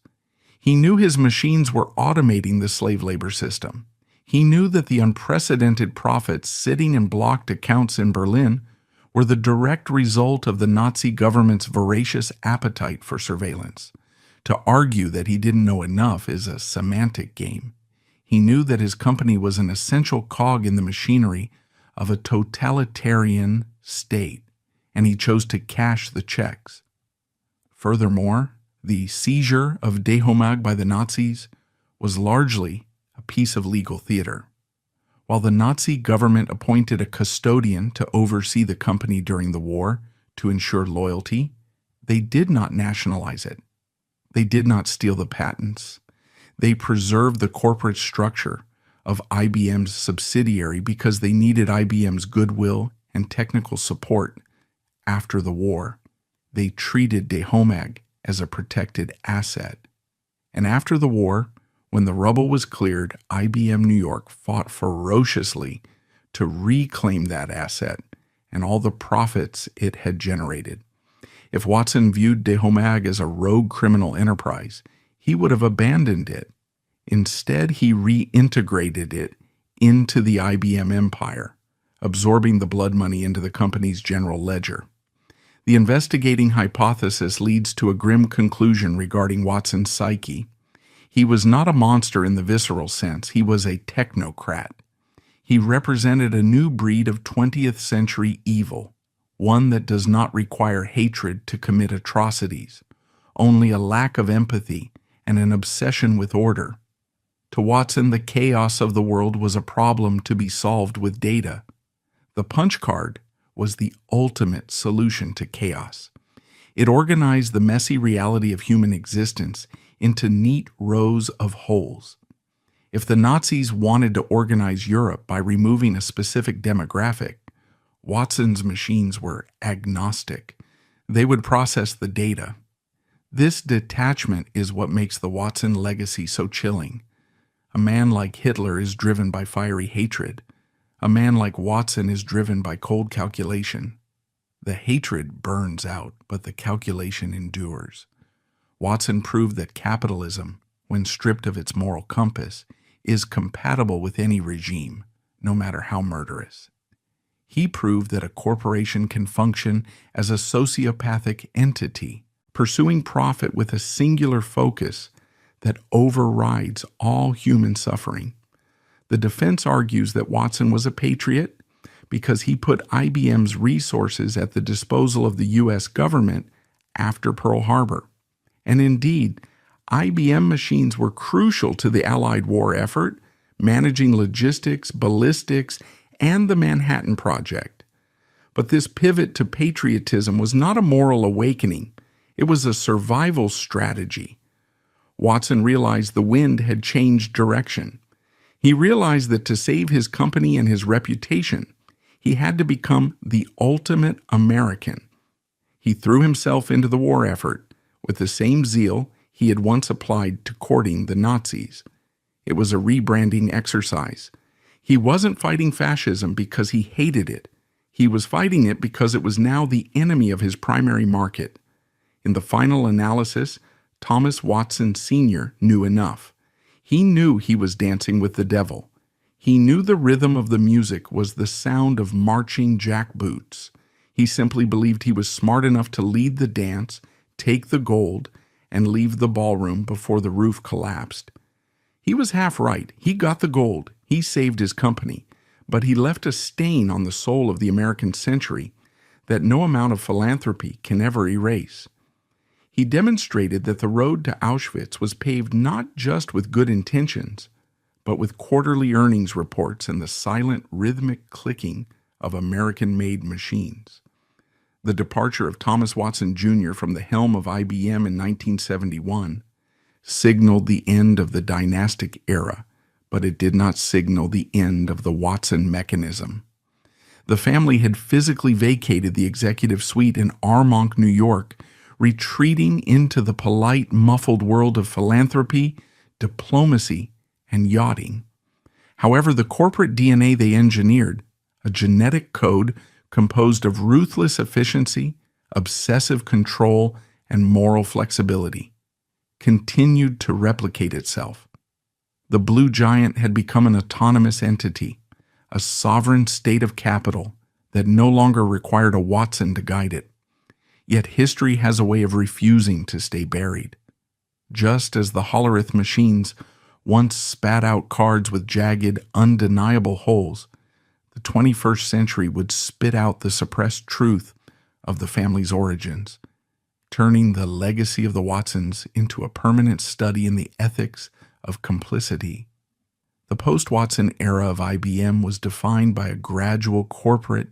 He knew his machines were automating the slave labor system. He knew that the unprecedented profits sitting in blocked accounts in Berlin were the direct result of the Nazi government's voracious appetite for surveillance. To argue that he didn't know enough is a semantic game. He knew that his company was an essential cog in the machinery of a totalitarian state, and he chose to cash the checks. Furthermore, the seizure of De Homag by the Nazis was largely a piece of legal theater. While the Nazi government appointed a custodian to oversee the company during the war to ensure loyalty, they did not nationalize it. They did not steal the patents. They preserved the corporate structure of IBM's subsidiary because they needed IBM's goodwill and technical support after the war. They treated De Homag as a protected asset. And after the war, when the rubble was cleared, IBM New York fought ferociously to reclaim that asset and all the profits it had generated. If Watson viewed De Homag as a rogue criminal enterprise, he would have abandoned it. Instead, he reintegrated it into the IBM empire, absorbing the blood money into the company's general ledger. The investigating hypothesis leads to a grim conclusion regarding Watson's psyche. He was not a monster in the visceral sense. He was a technocrat. He represented a new breed of 20th century evil, one that does not require hatred to commit atrocities, only a lack of empathy and an obsession with order. To Watson, the chaos of the world was a problem to be solved with data. The punch card was the ultimate solution to chaos. It organized the messy reality of human existence into neat rows of holes. If the Nazis wanted to organize Europe by removing a specific demographic, Watson's machines were agnostic. They would process the data. This detachment is what makes the Watson legacy so chilling. A man like Hitler is driven by fiery hatred. A man like Watson is driven by cold calculation. The hatred burns out, but the calculation endures. Watson proved that capitalism, when stripped of its moral compass, is compatible with any regime, no matter how murderous. He proved that a corporation can function as a sociopathic entity, pursuing profit with a singular focus that overrides all human suffering. The defense argues that Watson was a patriot because he put IBM's resources at the disposal of the U.S. government after Pearl Harbor. And indeed, IBM machines were crucial to the Allied war effort, managing logistics, ballistics, and the Manhattan Project. But this pivot to patriotism was not a moral awakening. It was a survival strategy. Watson realized the wind had changed direction. He realized that to save his company and his reputation, he had to become the ultimate American. He threw himself into the war effort with the same zeal he had once applied to courting the Nazis. It was a rebranding exercise. He wasn't fighting fascism because he hated it. He was fighting it because it was now the enemy of his primary market. In the final analysis, Thomas Watson Sr. knew enough. He knew he was dancing with the devil. He knew the rhythm of the music was the sound of marching jackboots. He simply believed he was smart enough to lead the dance, take the gold, and leave the ballroom before the roof collapsed. He was half right. He got the gold. He saved his company. But he left a stain on the soul of the American century that no amount of philanthropy can ever erase. He demonstrated that the road to Auschwitz was paved not just with good intentions, but with quarterly earnings reports and the silent, rhythmic clicking of American-made machines. The departure of Thomas Watson Jr. from the helm of IBM in 1971 signaled the end of the dynastic era, but it did not signal the end of the Watson mechanism. The family had physically vacated the executive suite in Armonk, New York, retreating into the polite, muffled world of philanthropy, diplomacy, and yachting. However, the corporate DNA they engineered, a genetic code composed of ruthless efficiency, obsessive control, and moral flexibility, continued to replicate itself. The Blue Giant had become an autonomous entity, a sovereign state of capital that no longer required a Watson to guide it. Yet history has a way of refusing to stay buried. Just as the Hollerith machines once spat out cards with jagged, undeniable holes, the 21st century would spit out the suppressed truth of the family's origins, turning the legacy of the Watsons into a permanent study in the ethics of complicity. The post-Watson era of IBM was defined by a gradual corporate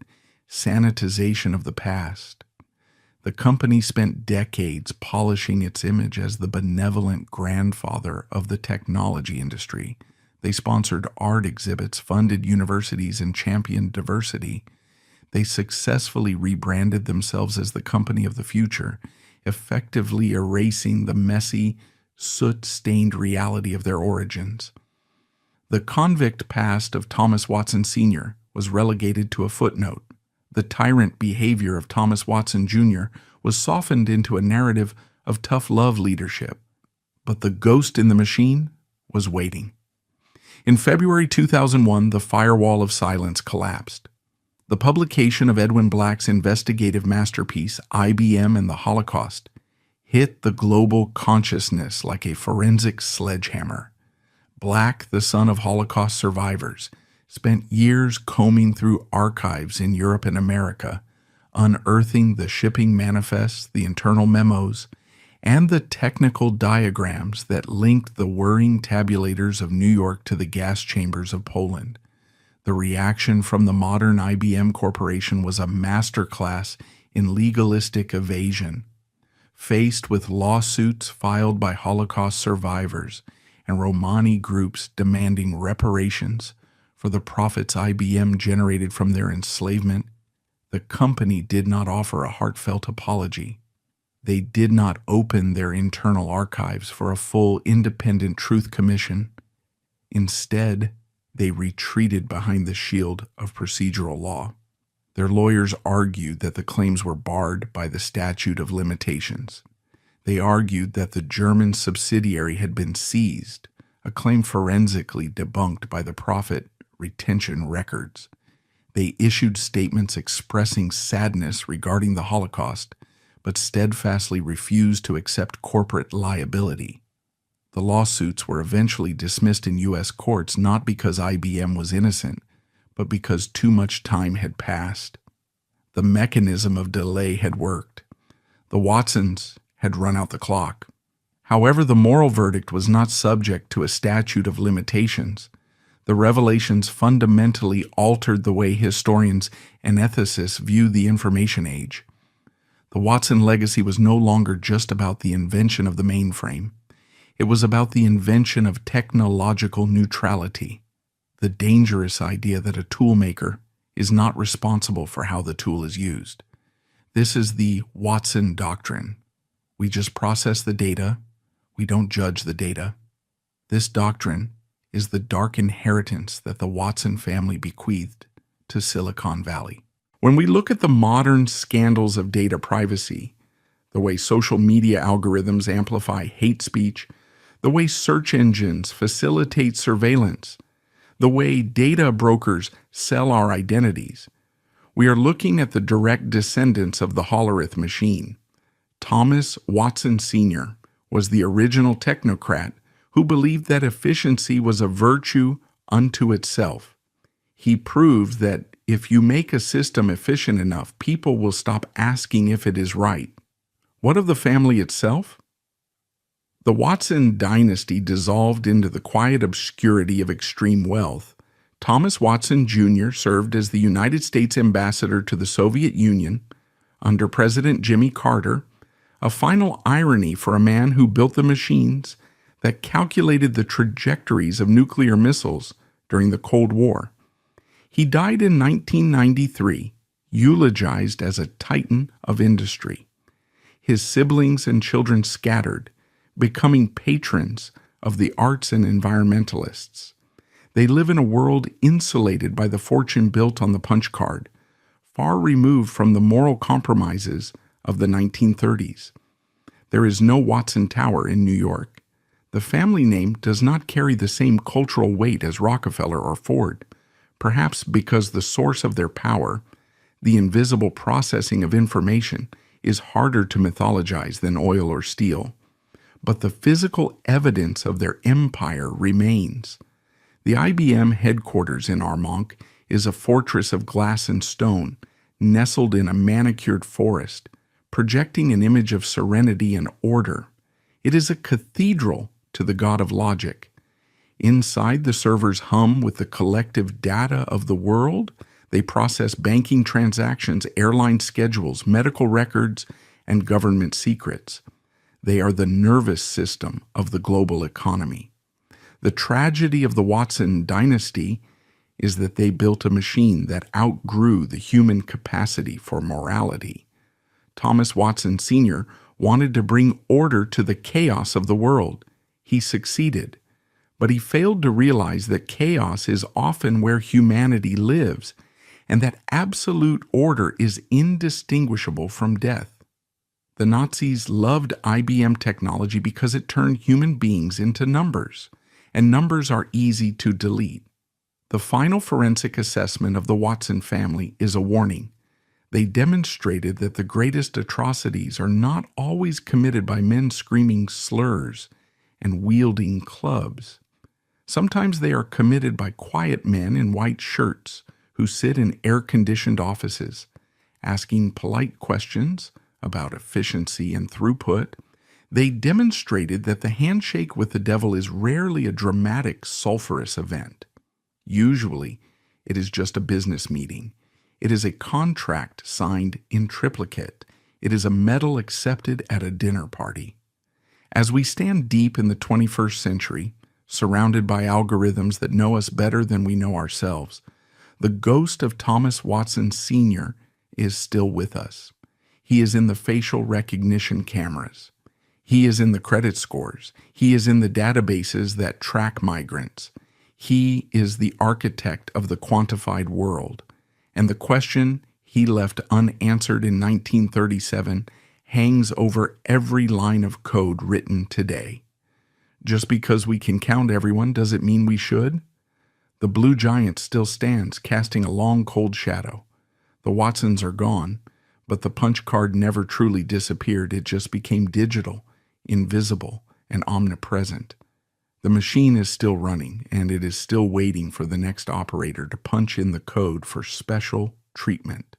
sanitization of the past. The company spent decades polishing its image as the benevolent grandfather of the technology industry. They sponsored art exhibits, funded universities, and championed diversity. They successfully rebranded themselves as the company of the future, effectively erasing the messy, soot-stained reality of their origins. The convict past of Thomas Watson Sr. was relegated to a footnote. The tyrant behavior of Thomas Watson Jr. was softened into a narrative of tough love leadership. But the ghost in the machine was waiting. In February 2001, the firewall of silence collapsed. The publication of Edwin Black's investigative masterpiece, IBM and the Holocaust, hit the global consciousness like a forensic sledgehammer. Black, the son of Holocaust survivors, spent years combing through archives in Europe and America, unearthing the shipping manifests, the internal memos, and the technical diagrams that linked the whirring tabulators of New York to the gas chambers of Poland. The reaction from the modern IBM Corporation was a masterclass in legalistic evasion. Faced with lawsuits filed by Holocaust survivors and Romani groups demanding reparations for the profits IBM generated from their enslavement, the company did not offer a heartfelt apology. They did not open their internal archives for a full independent truth commission. Instead, they retreated behind the shield of procedural law. Their lawyers argued that the claims were barred by the statute of limitations. They argued that the German subsidiary had been seized, a claim forensically debunked by the profit retention records. They issued statements expressing sadness regarding the Holocaust, but steadfastly refused to accept corporate liability. The lawsuits were eventually dismissed in U.S. courts not because IBM was innocent, but because too much time had passed. The mechanism of delay had worked. The Watsons had run out the clock. However, the moral verdict was not subject to a statute of limitations. The revelations fundamentally altered the way historians and ethicists view the information age. The Watson legacy was no longer just about the invention of the mainframe. It was about the invention of technological neutrality, the dangerous idea that a toolmaker is not responsible for how the tool is used. This is the Watson doctrine. We just process the data. We don't judge the data. This doctrine is the dark inheritance that the Watson family bequeathed to Silicon Valley. When we look at the modern scandals of data privacy, the way social media algorithms amplify hate speech, the way search engines facilitate surveillance, the way data brokers sell our identities, we are looking at the direct descendants of the Hollerith machine. Thomas Watson Sr. was the original technocrat who believed that efficiency was a virtue unto itself. He proved that if you make a system efficient enough, people will stop asking if it is right. What of the family itself? The Watson dynasty dissolved into the quiet obscurity of extreme wealth. Thomas Watson Jr. served as the United States ambassador to the Soviet Union under President Jimmy Carter, a final irony for a man who built the machines that calculated the trajectories of nuclear missiles during the Cold War. He died in 1993, eulogized as a titan of industry. His siblings and children scattered, becoming patrons of the arts and environmentalists. They live in a world insulated by the fortune built on the punch card, far removed from the moral compromises of the 1930s. There is no Watson Tower in New York. The family name does not carry the same cultural weight as Rockefeller or Ford, perhaps because the source of their power, the invisible processing of information, is harder to mythologize than oil or steel. But the physical evidence of their empire remains. The IBM headquarters in Armonk is a fortress of glass and stone, nestled in a manicured forest, projecting an image of serenity and order. It is a cathedral to the god of logic. Inside, the servers hum with the collective data of the world. They process banking transactions, airline schedules, medical records, and government secrets. They are the nervous system of the global economy. The tragedy of the Watson dynasty is that they built a machine that outgrew the human capacity for morality. Thomas Watson Sr. wanted to bring order to the chaos of the world. He succeeded, but he failed to realize that chaos is often where humanity lives, and that absolute order is indistinguishable from death. The Nazis loved IBM technology because it turned human beings into numbers, and numbers are easy to delete. The final forensic assessment of the Watson family is a warning. They demonstrated that the greatest atrocities are not always committed by men screaming slurs and wielding clubs. Sometimes they are committed by quiet men in white shirts who sit in air-conditioned offices, asking polite questions about efficiency and throughput. They demonstrated that the handshake with the devil is rarely a dramatic, sulfurous event. Usually, it is just a business meeting. It is a contract signed in triplicate. It is a medal accepted at a dinner party. As we stand deep in the 21st century, surrounded by algorithms that know us better than we know ourselves, the ghost of Thomas Watson Sr. is still with us. He is in the facial recognition cameras. He is in the credit scores. He is in the databases that track migrants. He is the architect of the quantified world. And the question he left unanswered in 1937 hangs over every line of code written today. Just because we can count everyone, does it mean we should? The blue giant still stands, casting a long, cold shadow. The Watsons are gone, but the punch card never truly disappeared. It just became digital, invisible, and omnipresent. The machine is still running, and it is still waiting for the next operator to punch in the code for special treatment.